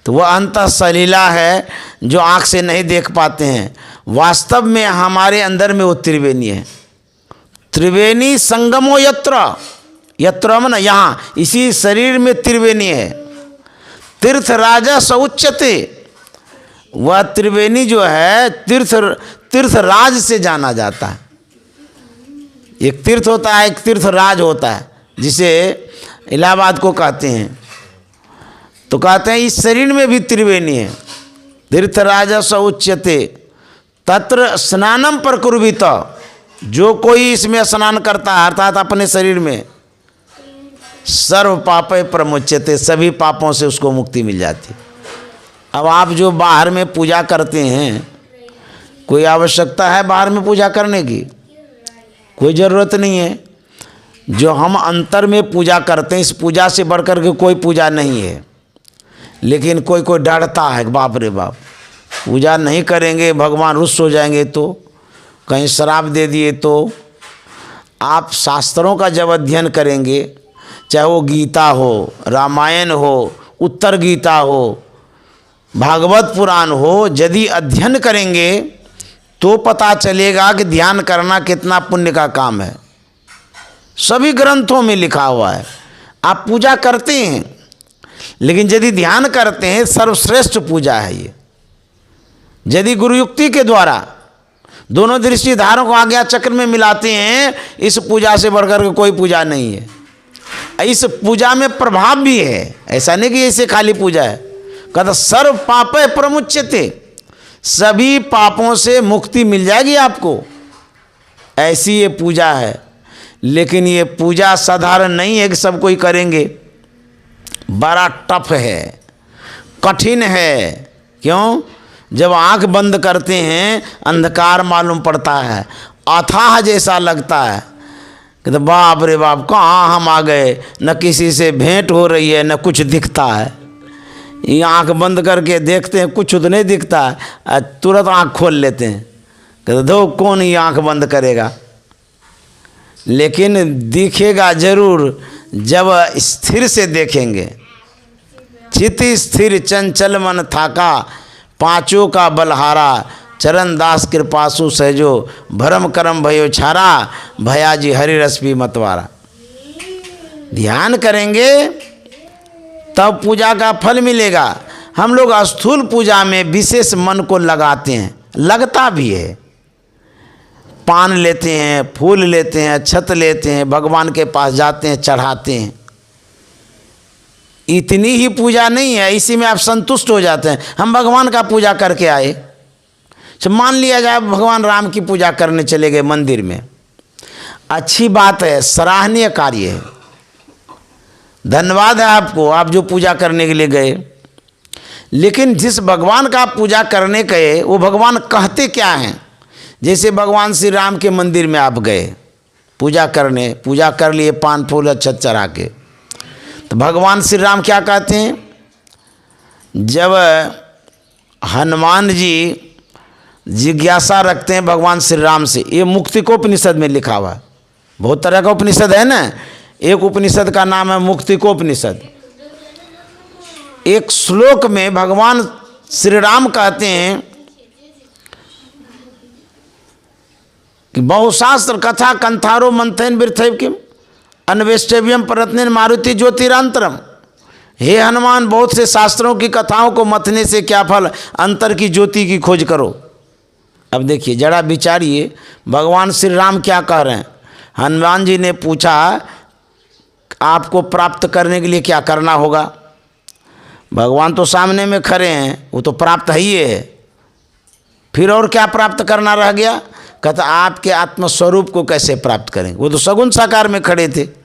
तो वह अंतः सलीला है जो आँख से नहीं देख पाते हैं। वास्तव में हमारे अंदर में वो त्रिवेणी है। त्रिवेणी संगमो यत्र, यत्र मन यहाँ, इसी शरीर में त्रिवेणी है। तीर्थ राजा स उच्यते, वह त्रिवेणी जो है तीर्थ राज से जाना जाता है। एक तीर्थ होता है, एक तीर्थ राज होता है, जिसे इलाहाबाद को कहते हैं। तो कहते हैं इस शरीर में भी त्रिवेणी है। तीर्थ राजा स उच्यते तत्र स्नानम प्रकुर्वित, जो कोई इसमें स्नान करता है अर्थात अपने शरीर में, सर्व पापे प्रमुच्यते, सभी पापों से उसको मुक्ति मिल जाती। अब आप जो बाहर में पूजा करते हैं, कोई आवश्यकता है बाहर में पूजा करने की? कोई ज़रूरत नहीं है। जो हम अंतर में पूजा करते हैं, इस पूजा से बढ़कर के कोई पूजा नहीं है। लेकिन कोई कोई डरता है, बाप रे बाप, पूजा नहीं करेंगे भगवान रुष्ट हो जाएंगे, तो कहीं श्राप दे दिए तो। आप शास्त्रों का जब अध्ययन करेंगे, चाहे वो गीता हो, रामायण हो, उत्तर गीता हो, भागवत पुराण हो, यदि अध्ययन करेंगे तो पता चलेगा कि ध्यान करना कितना पुण्य का काम है। सभी ग्रंथों में लिखा हुआ है। आप पूजा करते हैं, लेकिन यदि ध्यान करते हैं, सर्वश्रेष्ठ पूजा है ये। यदि गुरुयुक्ति के द्वारा दोनों दृष्टि धारों को आज्ञा चक्र में मिलाते हैं, इस पूजा से बढ़कर के कोई पूजा नहीं है। इस पूजा में प्रभाव भी है, ऐसा नहीं कि ऐसे खाली पूजा है। कहता सर्व पापे प्रमुच्यते, सभी पापों से मुक्ति मिल जाएगी आपको, ऐसी ये पूजा है। लेकिन ये पूजा साधारण नहीं है कि सब कोई करेंगे, बड़ा टफ है, कठिन है। क्यों? जब आंख बंद करते हैं अंधकार मालूम पड़ता है, अथाह जैसा लगता है कि तो बाप रे बाप कहाँ हम आ गए, न किसी से भेंट हो रही है न कुछ दिखता है। ये आंख बंद करके देखते हैं कुछ तो नहीं दिखता है, तुरंत आंख खोल लेते हैं कि दो कौन ही आंख बंद करेगा। लेकिन दिखेगा जरूर जब स्थिर से देखेंगे। चित स्थिर चंचल मन थाका, पांचों का बलहारा, चरण दास कृपासु सहजो, भरम करम भयो छारा, भयाजी हरि रस पी मतवारा। ध्यान करेंगे तब पूजा का फल मिलेगा। हम लोग स्थूल पूजा में विशेष मन को लगाते हैं, लगता भी है, पान लेते हैं, फूल लेते हैं, अक्षत लेते हैं, भगवान के पास जाते हैं, चढ़ाते हैं। इतनी ही पूजा नहीं है, इसी में आप संतुष्ट हो जाते हैं। हम भगवान का पूजा करके आए, मान लिया जाए भगवान राम की पूजा करने चले गए मंदिर में, अच्छी बात है, सराहनीय कार्य है, धन्यवाद है आपको, आप जो पूजा करने के लिए गए। लेकिन जिस भगवान का पूजा करने गए वो भगवान कहते क्या हैं? जैसे भगवान श्री राम के मंदिर में आप गए पूजा करने, पूजा कर लिए पान फूल अक्षत चढ़ा के, तो भगवान श्री राम क्या कहते हैं? जब हनुमान जी जिज्ञासा रखते हैं भगवान श्री राम से, ये मुक्तिकोपनिषद में लिखा हुआ है, बहुत तरह का उपनिषद है ना, एक उपनिषद का नाम है मुक्तिकोपनिषद। एक श्लोक में भगवान श्री राम कहते हैं कि बहुशास्त्र कथा कंथारो मंथन वृथैव किम अन्वेष्टव्यम प्रयत्न मारुति ज्योतिरांतरम। हे हनुमान, बहुत से शास्त्रों की कथाओं को मथने से क्या फल, अंतर की ज्योति की खोज करो। अब देखिए जरा विचारिए भगवान श्री राम क्या कह रहे हैं। हनुमान जी ने पूछा आपको प्राप्त करने के लिए क्या करना होगा? भगवान तो सामने में खड़े हैं, वो तो प्राप्त ही है, फिर और क्या प्राप्त करना रह गया? कहता आपके आत्मस्वरूप को कैसे प्राप्त करेंगे? वो तो सगुण साकार में खड़े थे।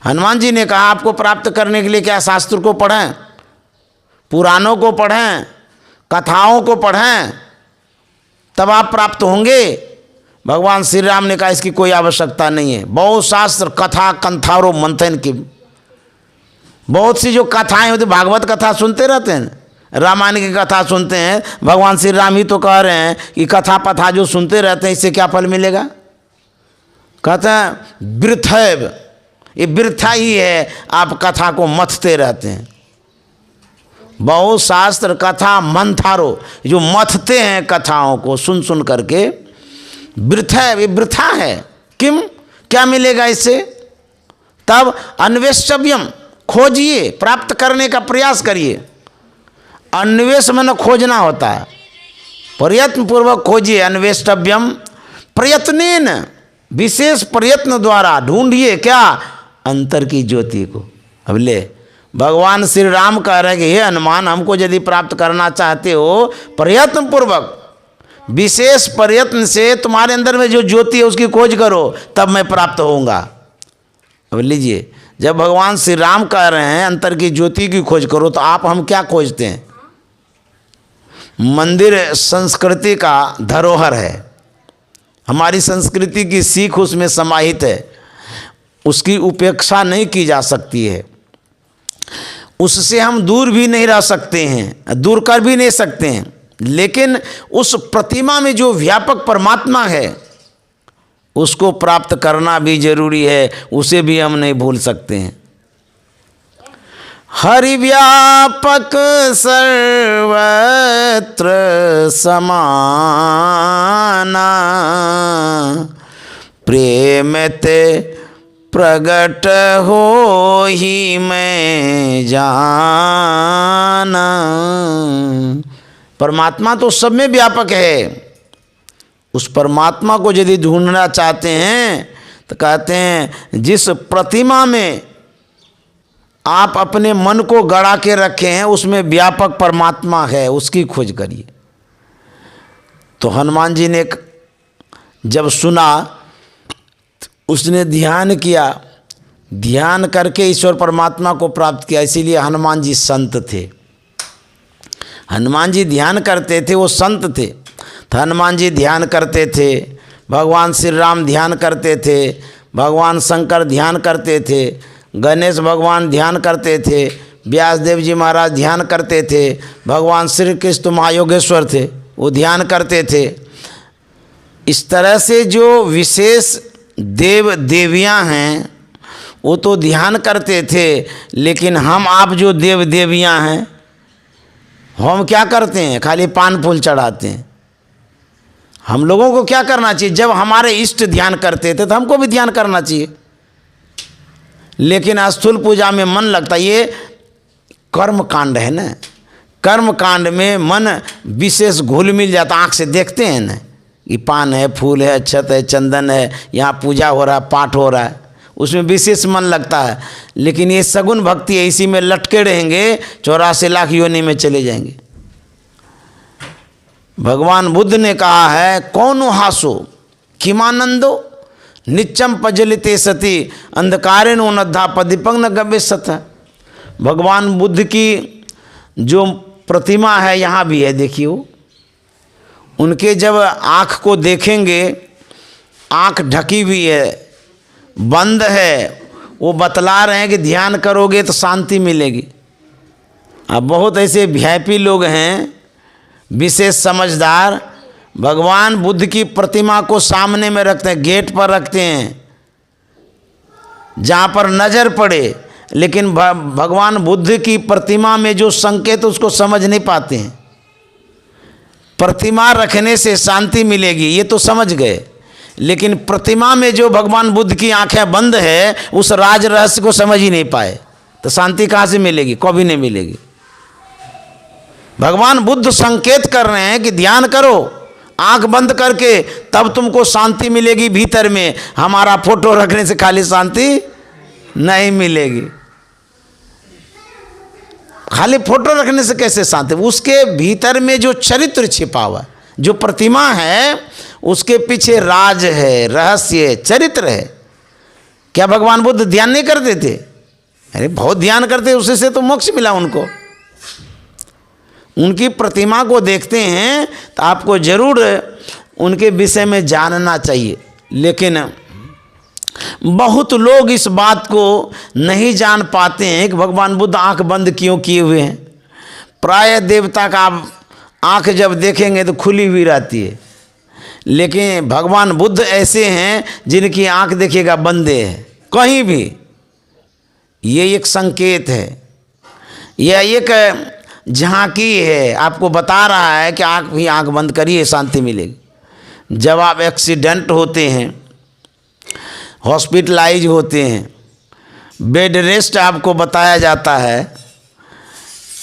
हनुमान जी ने कहा आपको प्राप्त करने के लिए क्या शास्त्र को पढ़ें, पुराणों को पढ़ें, कथाओं को पढ़ें, तब आप प्राप्त होंगे। भगवान श्री राम ने कहा इसकी कोई आवश्यकता नहीं है। बहुत शास्त्र कथा कंथारो मंथन की, बहुत सी जो कथाएं होती, भागवत कथा सुनते रहते हैं, रामायण की कथा सुनते हैं, भगवान श्री राम ही तो कह रहे हैं कि कथा पथा जो सुनते रहते हैं इससे क्या फल मिलेगा? कहते हैं वृथैव, ये वृथा ही है, आप कथा को मथते रहते हैं। बहुत शास्त्र कथा मंथारो, जो मथते हैं कथाओं को सुन सुन करके, वृथैव, ये वृथा है। किम, क्या मिलेगा इससे? तब अन्वेष्टव्यम, खोजिए, प्राप्त करने का प्रयास करिए। अन्वेष में न खोजना होता है, प्रयत्न पूर्वक खोजिए। अन्वेष्टव्यम प्रयत्नेन, विशेष प्रयत्न द्वारा ढूंढिए क्या? अंतर की ज्योति को। अब ले भगवान श्री राम कह रहे हैं कि हे हनुमान, हमको यदि प्राप्त करना चाहते हो प्रयत्न पूर्वक, विशेष प्रयत्न से तुम्हारे अंदर में जो ज्योति है उसकी खोज करो, तब मैं प्राप्त होऊंगा। अब लीजिए, जब भगवान श्री राम कह रहे हैं अंतर की ज्योति की खोज करो, तो आप हम क्या खोजते हैं? मंदिर संस्कृति का धरोहर है, हमारी संस्कृति की सीख उसमें समाहित है, उसकी उपेक्षा नहीं की जा सकती है, उससे हम दूर भी नहीं रह सकते हैं, दूर कर भी नहीं सकते हैं। लेकिन उस प्रतिमा में जो व्यापक परमात्मा है उसको प्राप्त करना भी जरूरी है, उसे भी हम नहीं भूल सकते हैं। हरि व्यापक सर्वत्र समाना, प्रेम ते प्रगट हो ही मैं जाना। परमात्मा तो सब में व्यापक है। उस परमात्मा को यदि ढूंढना चाहते हैं तो कहते हैं जिस प्रतिमा में आप अपने मन को गड़ा के रखे हैं उसमें व्यापक परमात्मा है, उसकी खोज करिए। तो हनुमान जी ने जब सुना, उसने ध्यान किया, ध्यान करके ईश्वर परमात्मा को प्राप्त किया। इसीलिए हनुमान जी संत थे। हनुमान जी ध्यान करते थे, वो संत थे। तो हनुमान जी ध्यान करते थे, भगवान श्री राम ध्यान करते थे, भगवान शंकर ध्यान करते थे, गणेश भगवान ध्यान करते थे, व्यासदेव जी महाराज ध्यान करते थे, भगवान श्री कृष्ण तो महायोगेश्वर थे, वो ध्यान करते थे। इस तरह से जो विशेष देव देवियां हैं वो तो ध्यान करते थे, लेकिन हम आप जो देव देवियां हैं हम क्या करते हैं? खाली पान फूल चढ़ाते हैं। हम लोगों को क्या करना चाहिए? जब हमारे इष्ट ध्यान करते थे तो हमको भी ध्यान करना चाहिए, लेकिन स्थूल पूजा में मन लगता है। ये कर्म कांड है ना, कर्म कांड में मन विशेष घुल मिल जाता। आँख से देखते हैं ना, ये पान है, फूल है, अक्षत है, चंदन है, यहाँ पूजा हो रहा है, पाठ हो रहा है, उसमें विशेष मन लगता है। लेकिन ये सगुण भक्ति है, इसी में लटके रहेंगे, 84 लाख योनि में चले जाएंगे। भगवान बुद्ध ने कहा है, कौन हासो किमानंदो नित्यम पजलिते सती अंधकारेण उन्नद्धा पदीपंग न गव्यसत। भगवान बुद्ध की जो प्रतिमा है यहाँ भी है, देखिए वो, उनके जब आँख को देखेंगे, आँख ढकी हुई है, बंद है, वो बतला रहे हैं कि ध्यान करोगे तो शांति मिलेगी। अब बहुत ऐसे वीआईपी लोग हैं, विशेष समझदार, भगवान बुद्ध की प्रतिमा को सामने में रखते हैं, गेट पर रखते हैं जहाँ पर नज़र पड़े, लेकिन भगवान बुद्ध की प्रतिमा में जो संकेत उसको समझ नहीं पाते हैं। प्रतिमा रखने से शांति मिलेगी ये तो समझ गए, लेकिन प्रतिमा में जो भगवान बुद्ध की आंखें बंद है उस राज रहस्य को समझ ही नहीं पाए तो शांति कहाँ से मिलेगी? कभी नहीं मिलेगी। भगवान बुद्ध संकेत कर रहे हैं कि ध्यान करो, आंख बंद करके, तब तुमको शांति मिलेगी भीतर में। हमारा फोटो रखने से खाली शांति नहीं मिलेगी। खाली फोटो रखने से कैसे शांति? उसके भीतर में जो चरित्र छिपा हुआ, जो प्रतिमा है, उसके पीछे राज है, रहस्य है, चरित्र है। क्या भगवान बुद्ध ध्यान नहीं करते थे? अरे बहुत ध्यान करते, उसी से तो मोक्ष मिला उनको। उनकी प्रतिमा को देखते हैं तो आपको जरूर उनके विषय में जानना चाहिए, लेकिन बहुत लोग इस बात को नहीं जान पाते हैं कि भगवान बुद्ध आंख बंद क्यों किए हुए हैं। प्राय देवता का आप आंख जब देखेंगे तो खुली हुई रहती है, लेकिन भगवान बुद्ध ऐसे हैं जिनकी आंख देखिएगा बंदे है कहीं भी। ये एक संकेत है, यह एक झांकी है, आपको बता रहा है कि आंख बंद करिए, शांति मिलेगी। जब आप एक्सीडेंट होते हैं, हॉस्पिटलाइज होते हैं, बेड रेस्ट आपको बताया जाता है,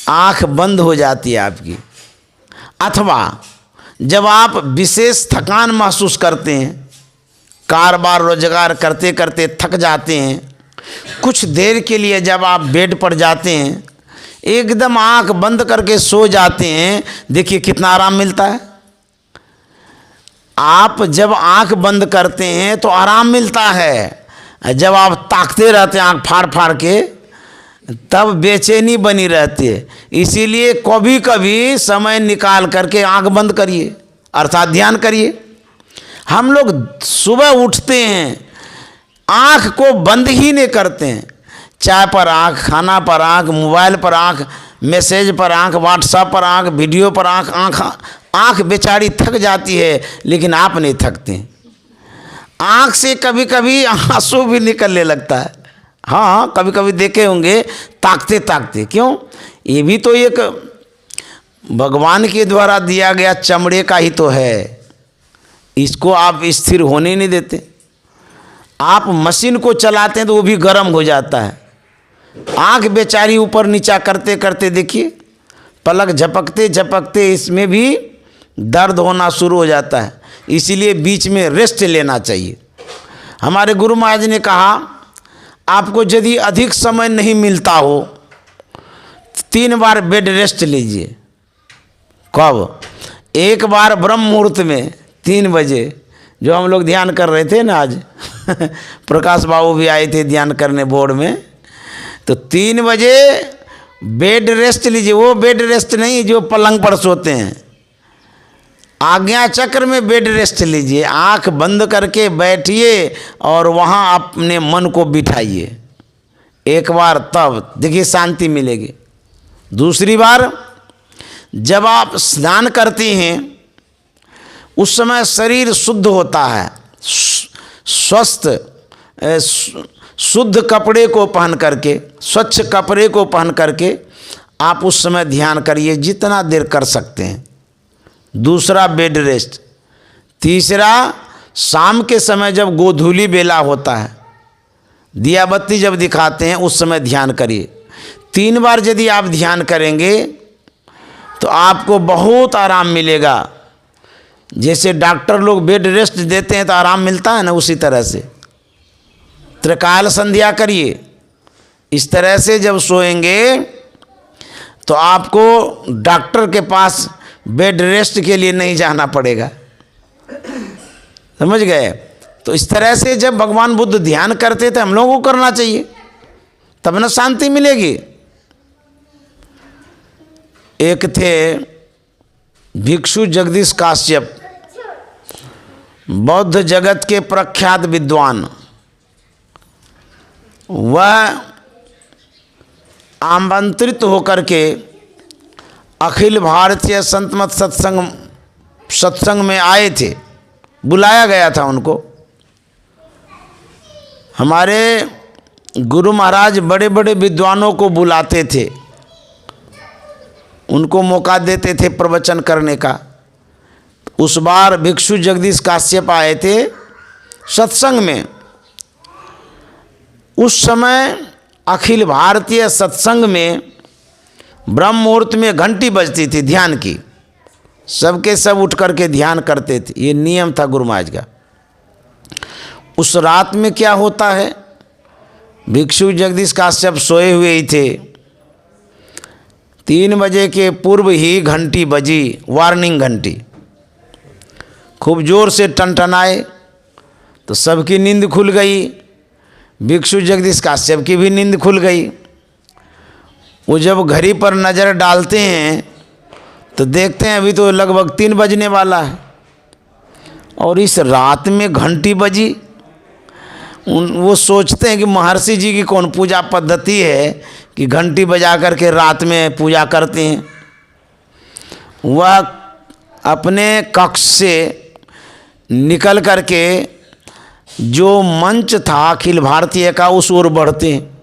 आंख बंद हो जाती है आपकी। अथवा जब आप विशेष थकान महसूस करते हैं, कारोबार रोजगार करते करते थक जाते हैं, कुछ देर के लिए जब आप बेड पर जाते हैं, एकदम आंख बंद करके सो जाते हैं, देखिए कितना आराम मिलता है। आप जब आंख बंद करते हैं तो आराम मिलता है, जब आप ताकते रहते हैं आंख फाड़ फाड़ के तब बेचैनी बनी रहती है। इसीलिए कभी कभी समय निकाल करके आंख बंद करिए, अर्थात ध्यान करिए। हम लोग सुबह उठते हैं, आंख को बंद ही नहीं करते हैं। चाय पर आंख, खाना पर आंख, मोबाइल पर आंख, मैसेज पर आंख, व्हाट्सएप पर आंख, वीडियो पर आंख। आंख बेचारी थक जाती है, लेकिन आप नहीं थकते। आंख से कभी कभी आंसू भी निकलने लगता है। हाँ, कभी कभी देखे होंगे ताकते ताकते। क्यों? ये भी तो एक भगवान के द्वारा दिया गया चमड़े का ही तो है, इसको आप स्थिर होने नहीं देते। आप मशीन को चलाते हैं तो वो भी गर्म हो जाता है। आंख बेचारी ऊपर नीचा करते करते देखिए, पलक झपकते झपकते इसमें भी दर्द होना शुरू हो जाता है। इसीलिए बीच में रेस्ट लेना चाहिए। हमारे गुरु महाराज ने कहा, आपको यदि अधिक समय नहीं मिलता हो 3 बार बेड रेस्ट लीजिए। कब? एक बार ब्रह्म मुहूर्त में 3 बजे, जो हम लोग ध्यान कर रहे थे ना आज प्रकाश बाबू भी आए थे ध्यान करने बोर्ड में, तो 3 बजे बेड रेस्ट लीजिए, वो बेड रेस्ट नहीं जो पलंग पर सोते हैं। आज्ञा चक्र में बेड रेस्ट लीजिए, आंख बंद करके बैठिए और वहाँ अपने मन को बिठाइए एक बार, तब देखिए शांति मिलेगी। दूसरी बार जब आप स्नान करती हैं उस समय शरीर शुद्ध होता है, स्वस्थ शुद्ध कपड़े को पहन करके, स्वच्छ कपड़े को पहन करके आप उस समय ध्यान करिए जितना देर कर सकते हैं। दूसरा बेड रेस्ट। तीसरा शाम के समय जब गोधूली बेला होता है, दिया बत्ती जब दिखाते हैं उस समय ध्यान करिए। 3 बार यदि आप ध्यान करेंगे तो आपको बहुत आराम मिलेगा। जैसे डॉक्टर लोग बेड रेस्ट देते हैं तो आराम मिलता है ना, उसी तरह से त्रिकाल संध्या करिए। इस तरह से जब सोएंगे तो आपको डॉक्टर के पास बेड रेस्ट के लिए नहीं जाना पड़ेगा, समझ गए। तो इस तरह से जब भगवान बुद्ध ध्यान करते थे हम लोगों को करना चाहिए, तब ना शांति मिलेगी। एक थे भिक्षु जगदीश काश्यप, बौद्ध जगत के प्रख्यात विद्वान। वह आमंत्रित होकर के अखिल भारतीय संत मत सत्संग में आए थे, बुलाया गया था उनको। हमारे गुरु महाराज बड़े बड़े विद्वानों को बुलाते थे, उनको मौका देते थे प्रवचन करने का। उस बार भिक्षु जगदीश काश्यप आए थे सत्संग में। उस समय अखिल भारतीय सत्संग में ब्रह्म मुहूर्त में घंटी बजती थी ध्यान की, सबके सब उठ करके ध्यान करते थे, ये नियम था गुरु महाराज का। उस रात में क्या होता है, भिक्षु जगदीश काश्यप सोए हुए ही थे। 3 बजे के पूर्व ही घंटी बजी, वार्निंग घंटी, खूब जोर से टनटनाए तो सबकी नींद खुल गई। भिक्षु जगदीश काश्यप की भी नींद खुल गई। वो जब घड़ी पर नज़र डालते हैं तो देखते हैं अभी तो लगभग 3 बजने वाला है और इस रात में घंटी बजी। वो सोचते हैं कि महर्षि जी की कौन पूजा पद्धति है कि घंटी बजा करके रात में पूजा करते हैं। वह अपने कक्ष से निकल करके जो मंच था अखिल भारतीय का उस ओर बढ़ते हैं।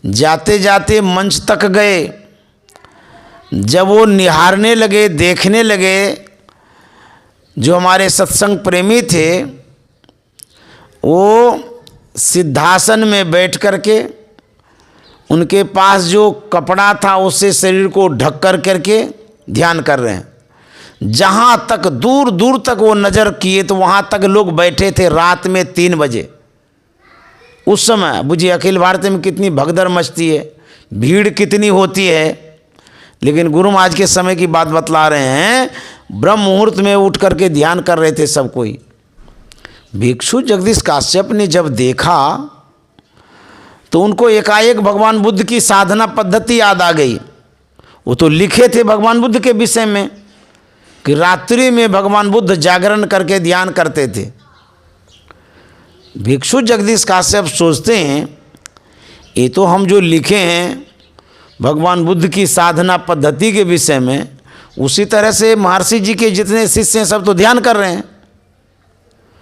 जाते जाते मंच तक गए। जब वो निहारने लगे, देखने लगे, जो हमारे सत्संग प्रेमी थे वो सिद्धासन में बैठ करके उनके पास जो कपड़ा था उससे शरीर को ढक कर करके ध्यान कर रहे हैं। जहाँ तक दूर दूर तक वो नज़र किए तो वहाँ तक लोग बैठे थे रात में 3 बजे। उस समय बुझिए अखिल भारत में कितनी भगदड़ मचती है, भीड़ कितनी होती है। लेकिन गुरु महाराज के समय की बात बतला रहे हैं, ब्रह्म मुहूर्त में उठ करके ध्यान कर रहे थे सब कोई। भिक्षु जगदीश काश्यप ने जब देखा तो उनको एकाएक भगवान बुद्ध की साधना पद्धति याद आ गई। वो तो लिखे थे भगवान बुद्ध के विषय में कि रात्रि में भगवान बुद्ध जागरण करके ध्यान करते थे। भिक्षु जगदीश काश्यप सोचते हैं ये तो हम जो लिखे हैं भगवान बुद्ध की साधना पद्धति के विषय में, उसी तरह से महर्षि जी के जितने शिष्य हैं सब तो ध्यान कर रहे हैं,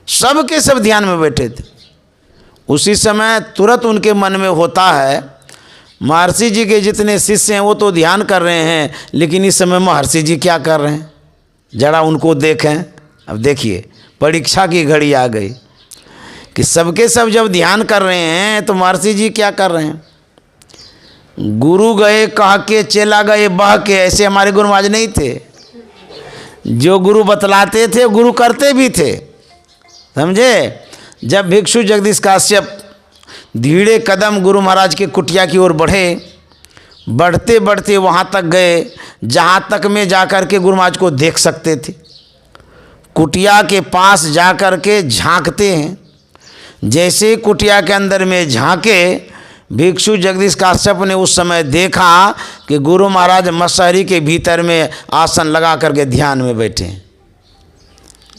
सब के सब ध्यान में बैठे थे। उसी समय तुरंत उनके मन में होता है महर्षि जी के जितने शिष्य हैं वो तो ध्यान कर रहे हैं, लेकिन इस समय महर्षि जी क्या कर रहे हैं, जरा उनको देखें। अब देखिए परीक्षा की घड़ी आ गई कि सबके सब जब ध्यान कर रहे हैं तो महर्षि जी क्या कर रहे हैं। गुरु गए कह के चेला गए बह के, ऐसे हमारे गुरु महाराज नहीं थे। जो गुरु बतलाते थे गुरु करते भी थे, समझे। जब भिक्षु जगदीश काश्यप धीरे कदम गुरु महाराज के कुटिया की ओर बढ़े, बढ़ते बढ़ते वहाँ तक गए जहाँ तक में जाकर के गुरु महाराज को देख सकते थे। कुटिया के पास जाकर के झांकते हैं। जैसे ही कुटिया के अंदर में झांके, भिक्षु जगदीश काश्यप ने उस समय देखा कि गुरु महाराज मसहरी के भीतर में आसन लगा करके ध्यान में बैठे।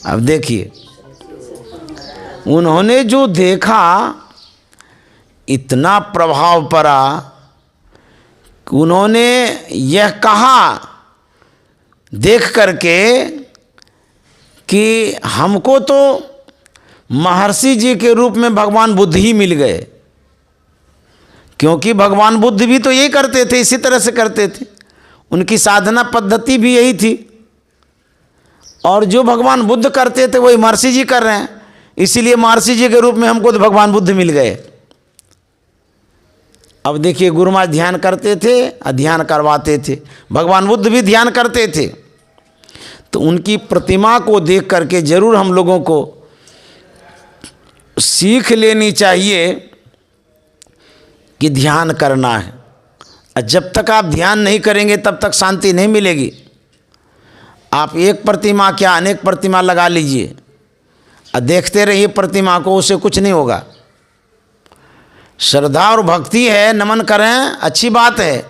अब देखिए, उन्होंने जो देखा इतना प्रभाव पड़ा, उन्होंने यह कहा देख करके कि हमको तो महर्षि जी के रूप में भगवान बुद्ध ही मिल गए, क्योंकि भगवान बुद्ध भी तो यही करते थे, इसी तरह से करते थे, उनकी साधना पद्धति भी यही थी, और जो भगवान बुद्ध करते थे वही महर्षि जी कर रहे हैं, इसीलिए महर्षि जी के रूप में हमको तो भगवान बुद्ध मिल गए। अब देखिए, गुरु महाराज ध्यान करते थे, ध्यान करवाते थे, भगवान बुद्ध भी ध्यान करते थे, तो उनकी प्रतिमा को देख करके जरूर हम लोगों को सीख लेनी चाहिए कि ध्यान करना है। और जब तक आप ध्यान नहीं करेंगे तब तक शांति नहीं मिलेगी। आप एक प्रतिमा क्या अनेक प्रतिमा लगा लीजिए और देखते रहिए प्रतिमा को, उससे कुछ नहीं होगा। श्रद्धा और भक्ति है, नमन करें, अच्छी बात है,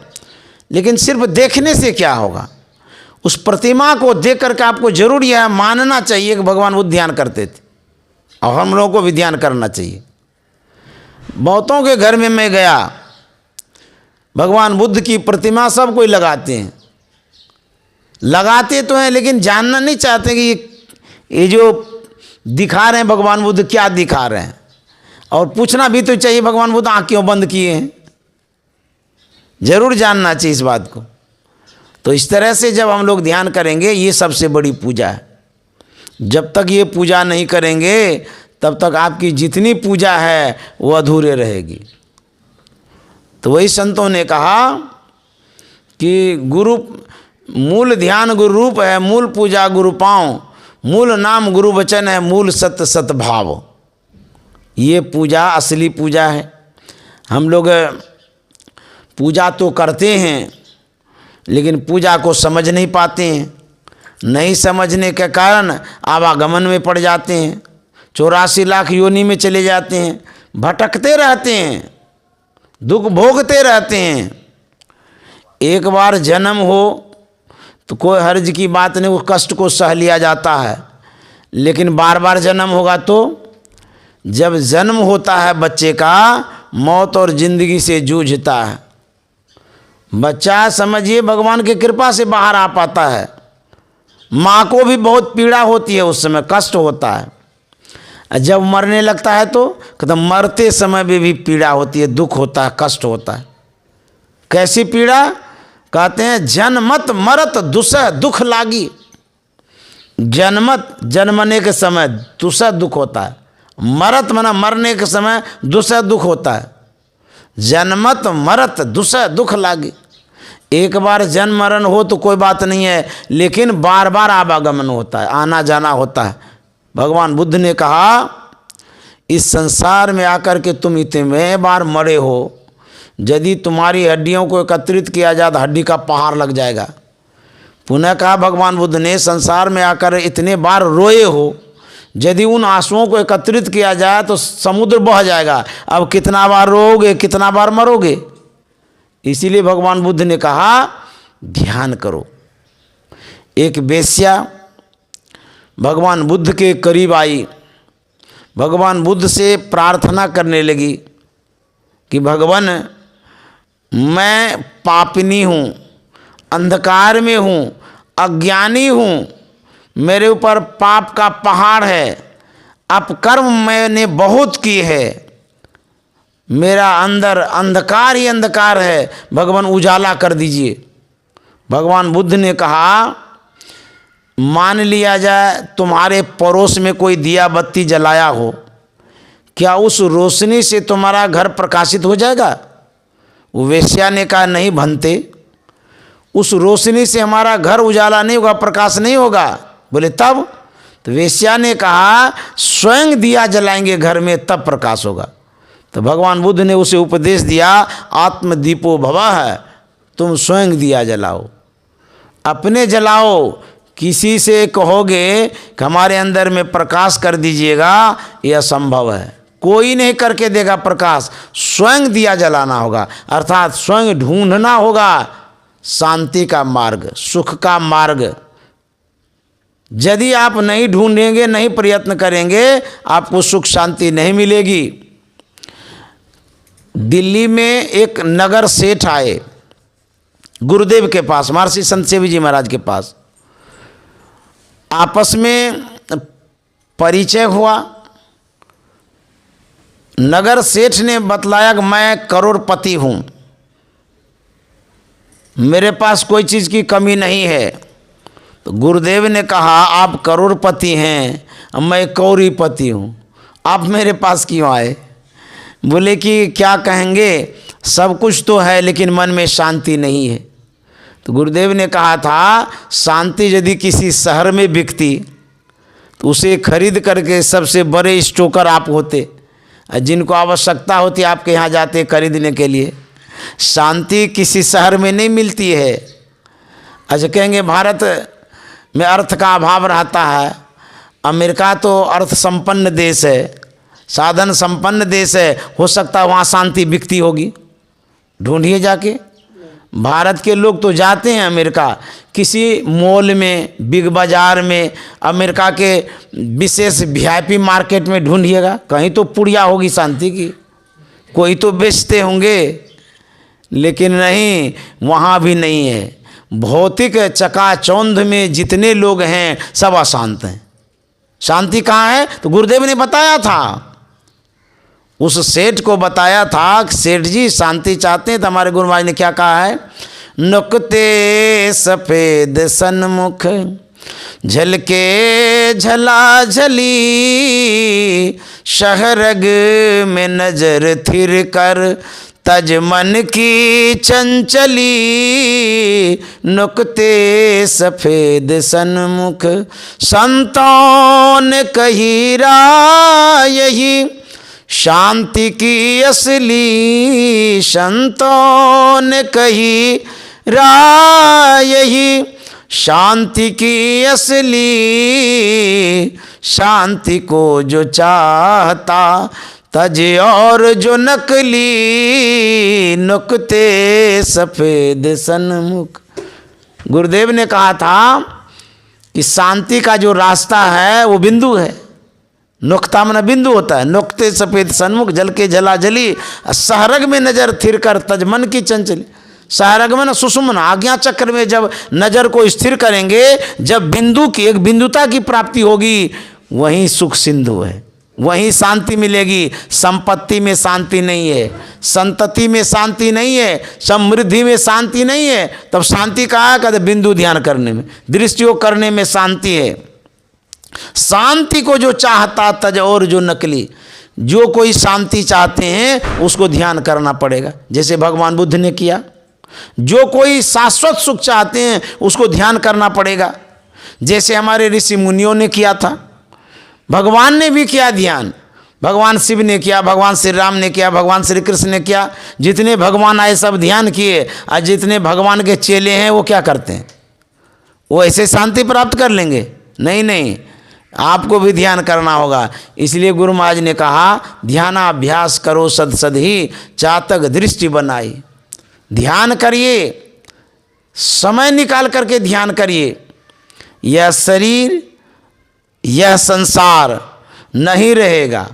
लेकिन सिर्फ देखने से क्या होगा। उस प्रतिमा को देख करके आपको जरूर यह मानना चाहिए कि भगवान बुद्ध ध्यान करते थे, और हम लोगों को भी ध्यान करना चाहिए। बहुतों के घर में मैं गया, भगवान बुद्ध की प्रतिमा सब कोई लगाते हैं, लगाते तो हैं, लेकिन जानना नहीं चाहते कि ये जो दिखा रहे हैं भगवान बुद्ध क्या दिखा रहे हैं, और पूछना भी तो चाहिए भगवान बुद्ध आँख क्यों बंद किए हैं, जरूर जानना चाहिए इस बात को। तो इस तरह से जब हम लोग ध्यान करेंगे, ये सबसे बड़ी पूजा है। जब तक ये पूजा नहीं करेंगे तब तक आपकी जितनी पूजा है वो अधूरे रहेगी। तो वही संतों ने कहा कि गुरु मूल ध्यान गुरु रूप है, मूल पूजा गुरु पाँव, मूल नाम गुरु वचन है, मूल सत्य सत भाव। ये पूजा असली पूजा है। हम लोग पूजा तो करते हैं, लेकिन पूजा को समझ नहीं पाते हैं। नहीं समझने के कारण आवागमन में पड़ जाते हैं, 84 लाख योनि में चले जाते हैं, भटकते रहते हैं, दुख भोगते रहते हैं। एक बार जन्म हो तो कोई हर्ज की बात नहीं, उस कष्ट को सह लिया जाता है, लेकिन बार बार जन्म होगा तो जब जन्म होता है बच्चे का, मौत और जिंदगी से जूझता है बच्चा, समझिए भगवान की कृपा से बाहर आ पाता है। माँ को भी बहुत पीड़ा होती है, उस समय कष्ट होता है। जब मरने लगता है तो मरते समय में भी पीड़ा होती है, दुख होता है, कष्ट होता है। कैसी पीड़ा? कहते हैं जन्मत मरत दुसह दुख लागी। जन्मत जन्मने के समय दुसह दुख होता है, मरत मना मरने के समय दुसह दुख होता है। जन्मत मरत दुसह दुख लागी। एक बार जन्म मरण हो तो कोई बात नहीं है, लेकिन बार बार आवागमन होता है, आना जाना होता है। भगवान बुद्ध ने कहा इस संसार में आकर के तुम इतने बार मरे हो, यदि तुम्हारी हड्डियों को एकत्रित किया जाए तो हड्डी का पहाड़ लग जाएगा। पुनः कहा भगवान बुद्ध ने संसार में आकर इतने बार रोए हो, यदि उन आंसुओं को एकत्रित किया जाए तो समुद्र बह जाएगा। अब कितना बार रोओगे, कितना बार मरोगे? इसीलिए भगवान बुद्ध ने कहा ध्यान करो। एक वेश्या भगवान बुद्ध के करीब आई, भगवान बुद्ध से प्रार्थना करने लगी कि भगवान मैं पापिनी हूँ, अंधकार में हूँ, अज्ञानी हूँ, मेरे ऊपर पाप का पहाड़ है, अपकर्म मैंने बहुत किए है, मेरा अंदर अंधकार ही अंधकार है, भगवान उजाला कर दीजिए। भगवान बुद्ध ने कहा मान लिया जाए तुम्हारे पड़ोस में कोई दिया बत्ती जलाया हो, क्या उस रोशनी से तुम्हारा घर प्रकाशित हो जाएगा? वो वेश्या ने कहा नहीं भंते, उस रोशनी से हमारा घर उजाला नहीं होगा, प्रकाश नहीं होगा। बोले तब? तो वेश्या ने कहा स्वयं दिया जलाएंगे घर में तब प्रकाश होगा। तो भगवान बुद्ध ने उसे उपदेश दिया आत्मदीपो भवः, तुम स्वयं दिया जलाओ, अपने जलाओ। किसी से कहोगे कि हमारे अंदर में प्रकाश कर दीजिएगा, यह असंभव है, कोई नहीं करके देगा प्रकाश, स्वयं दिया जलाना होगा, अर्थात स्वयं ढूंढना होगा शांति का मार्ग, सुख का मार्ग। यदि आप नहीं ढूंढेंगे, नहीं प्रयत्न करेंगे, आपको सुख शांति नहीं मिलेगी। दिल्ली में एक नगर सेठ आए गुरुदेव के पास, महर्षि संत सेवी जी महाराज के पास। आपस में परिचय हुआ। नगर सेठ ने बतलाया कि मैं करोड़पति हूँ, मेरे पास कोई चीज़ की कमी नहीं है। तो गुरुदेव ने कहा आप करोड़पति हैं, मैं कौड़ीपति हूँ, आप मेरे पास क्यों आए? बोले कि क्या कहेंगे, सब कुछ तो है लेकिन मन में शांति नहीं है। तो गुरुदेव ने कहा था शांति यदि किसी शहर में बिकती तो उसे खरीद करके सबसे बड़े स्टोकर आप होते, जिनको आवश्यकता होती आपके यहाँ जाते खरीदने के लिए। शांति किसी शहर में नहीं मिलती है। अच्छा कहेंगे भारत में अर्थ का अभाव रहता है, अमेरिका तो अर्थ संपन्न देश है, साधन संपन्न देश है, हो सकता है वहाँ शांति बिकती होगी, ढूंढिए जाके। भारत के लोग तो जाते हैं अमेरिका, किसी मॉल में, बिग बाज़ार में, अमेरिका के विशेष वीआईपी मार्केट में ढूंढिएगा, कहीं तो पुड़िया होगी शांति की, कोई तो बेचते होंगे, लेकिन नहीं, वहाँ भी नहीं है। भौतिक चकाचौंध में जितने लोग हैं सब अशांत हैं। शांति कहाँ है? तो गुरुदेव ने बताया था, उस सेठ को बताया था कि सेठ जी शांति चाहते हैं तो हमारे गुरु महाराज ने क्या कहा है, नुकते सफ़ेद सन्मुख झलके झलाझली, शहरग में नजर थिर कर तज मन की चंचली, नुकते सफ़ेद सन्मुख संतों ने कही रायही, शांति की असली संतों ने कही रायही, शांति की असली शांति को जो चाहता तज और जो नकली, नुकते सफ़ेद सन्मुख। गुरुदेव ने कहा था कि शांति का जो रास्ता है वो बिंदु है। नुक्ता मना बिंदु होता है। नुक्ते सफ़ेद सन्मुख जल के जला जली, सहरग में नजर थिर कर तज मन की चंचली। सहरग में न सुषुम्ना आज्ञा चक्र में जब नजर को स्थिर करेंगे, जब बिंदु की एक बिंदुता की प्राप्ति होगी, वहीं सुख सिंधु है, वहीं शांति मिलेगी। संपत्ति में शांति नहीं है, संतति में शांति नहीं है, समृद्धि में शांति नहीं है। तब शांति कहाँ है? कहते बिंदु ध्यान करने में, दृष्टियोग करने में शांति है। शांति को जो चाहता तज और जो नकली, जो कोई शांति चाहते हैं उसको ध्यान करना पड़ेगा, जैसे भगवान बुद्ध ने किया। जो कोई शाश्वत सुख चाहते हैं उसको ध्यान करना पड़ेगा, जैसे हमारे ऋषि मुनियों ने किया था। भगवान ने भी किया ध्यान, भगवान शिव ने किया, भगवान श्री राम ने किया, भगवान श्री कृष्ण ने किया। जितने भगवान आए सब ध्यान किए, और जितने भगवान के चेले हैं वो क्या करते हैं? वो ऐसे शांति प्राप्त कर लेंगे? नहीं नहीं, आपको भी ध्यान करना होगा। इसलिए गुरु महाराज ने कहा ध्यानाभ्यास करो सद सद ही, चातक दृष्टि बनाई। ध्यान करिए, समय निकाल करके ध्यान करिए। यह शरीर, यह संसार नहीं रहेगा।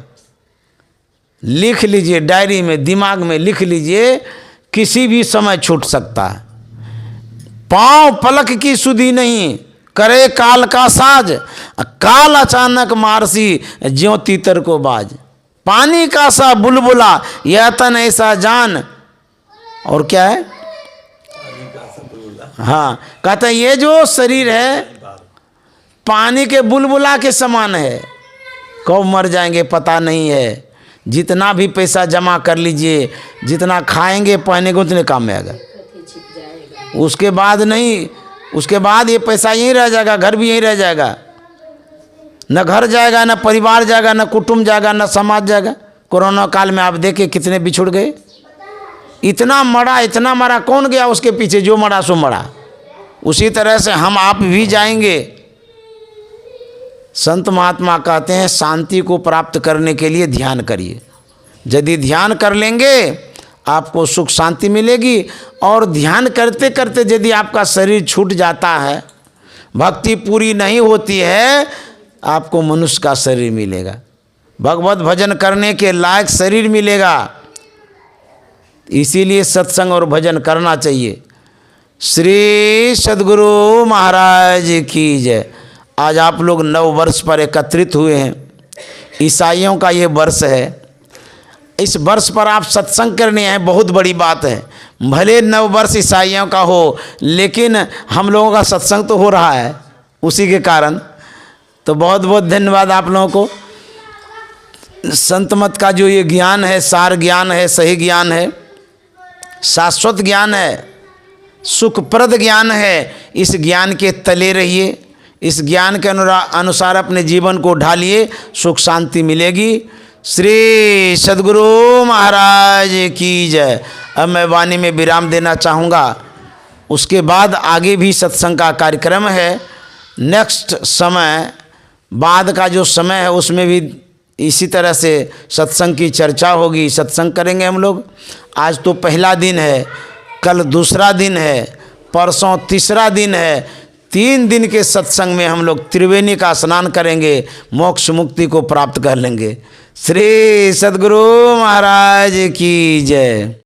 लिख लीजिए डायरी में, दिमाग में लिख लीजिए, किसी भी समय छूट सकता है। पांव पलक की सुधि नहीं, करे काल का साज, काल अचानक मारसी ज्यों तीतर को बाज। पानी का सा बुलबुला, यह तन ऐसा जान, और क्या है? हाँ, कहता है ये जो शरीर है पानी के बुलबुला के समान है, कब मर जाएंगे पता नहीं है। जितना भी पैसा जमा कर लीजिए, जितना खाएंगे पहनेंगे उतने काम में आएगा, उसके बाद नहीं, उसके बाद ये पैसा यहीं रह जाएगा, घर भी यहीं रह जाएगा। न घर जाएगा, न परिवार जाएगा, न कुटुंब जाएगा, न समाज जाएगा। कोरोना काल में आप देखे कितने बिछुड़ गए, इतना मरा, इतना मरा, कौन गया उसके पीछे? जो मरा सो मरा। उसी तरह से हम आप भी जाएंगे। संत महात्मा कहते हैं शांति को प्राप्त करने के लिए ध्यान करिए। यदि ध्यान कर लेंगे आपको सुख शांति मिलेगी। और ध्यान करते करते यदि आपका शरीर छूट जाता है, भक्ति पूरी नहीं होती है, आपको मनुष्य का शरीर मिलेगा, भगवत भजन करने के लायक शरीर मिलेगा। इसीलिए सत्संग और भजन करना चाहिए। श्री सद्गुरु महाराज की जय। आज आप लोग नव वर्ष पर एकत्रित हुए हैं। ईसाइयों का ये वर्ष है। इस वर्ष पर आप सत्संग करने आए, बहुत बड़ी बात है। भले नव वर्ष ईसाइयों का हो, लेकिन हम लोगों का सत्संग तो हो रहा है उसी के कारण। तो बहुत बहुत धन्यवाद आप लोगों को। संत मत का जो ये ज्ञान है, सार ज्ञान है, सही ज्ञान है, शाश्वत ज्ञान है, सुखप्रद ज्ञान है। इस ज्ञान के तले रहिए, इस ज्ञान के अनुसार अपने जीवन को ढालिए, सुख शांति मिलेगी। श्री सद्गुरु महाराज की जय। अब मैं वाणी में विराम देना चाहूँगा। उसके बाद आगे भी सत्संग का कार्यक्रम है। नेक्स्ट समय बाद का जो समय है उसमें भी इसी तरह से सत्संग की चर्चा होगी, सत्संग करेंगे हम लोग। आज तो पहला दिन है, कल दूसरा दिन है, परसों तीसरा दिन है। 3 दिन के सत्संग में हम लोग त्रिवेणी का स्नान करेंगे, मोक्ष मुक्ति को प्राप्त कर लेंगे। श्री सद्गुरु महाराज की जय।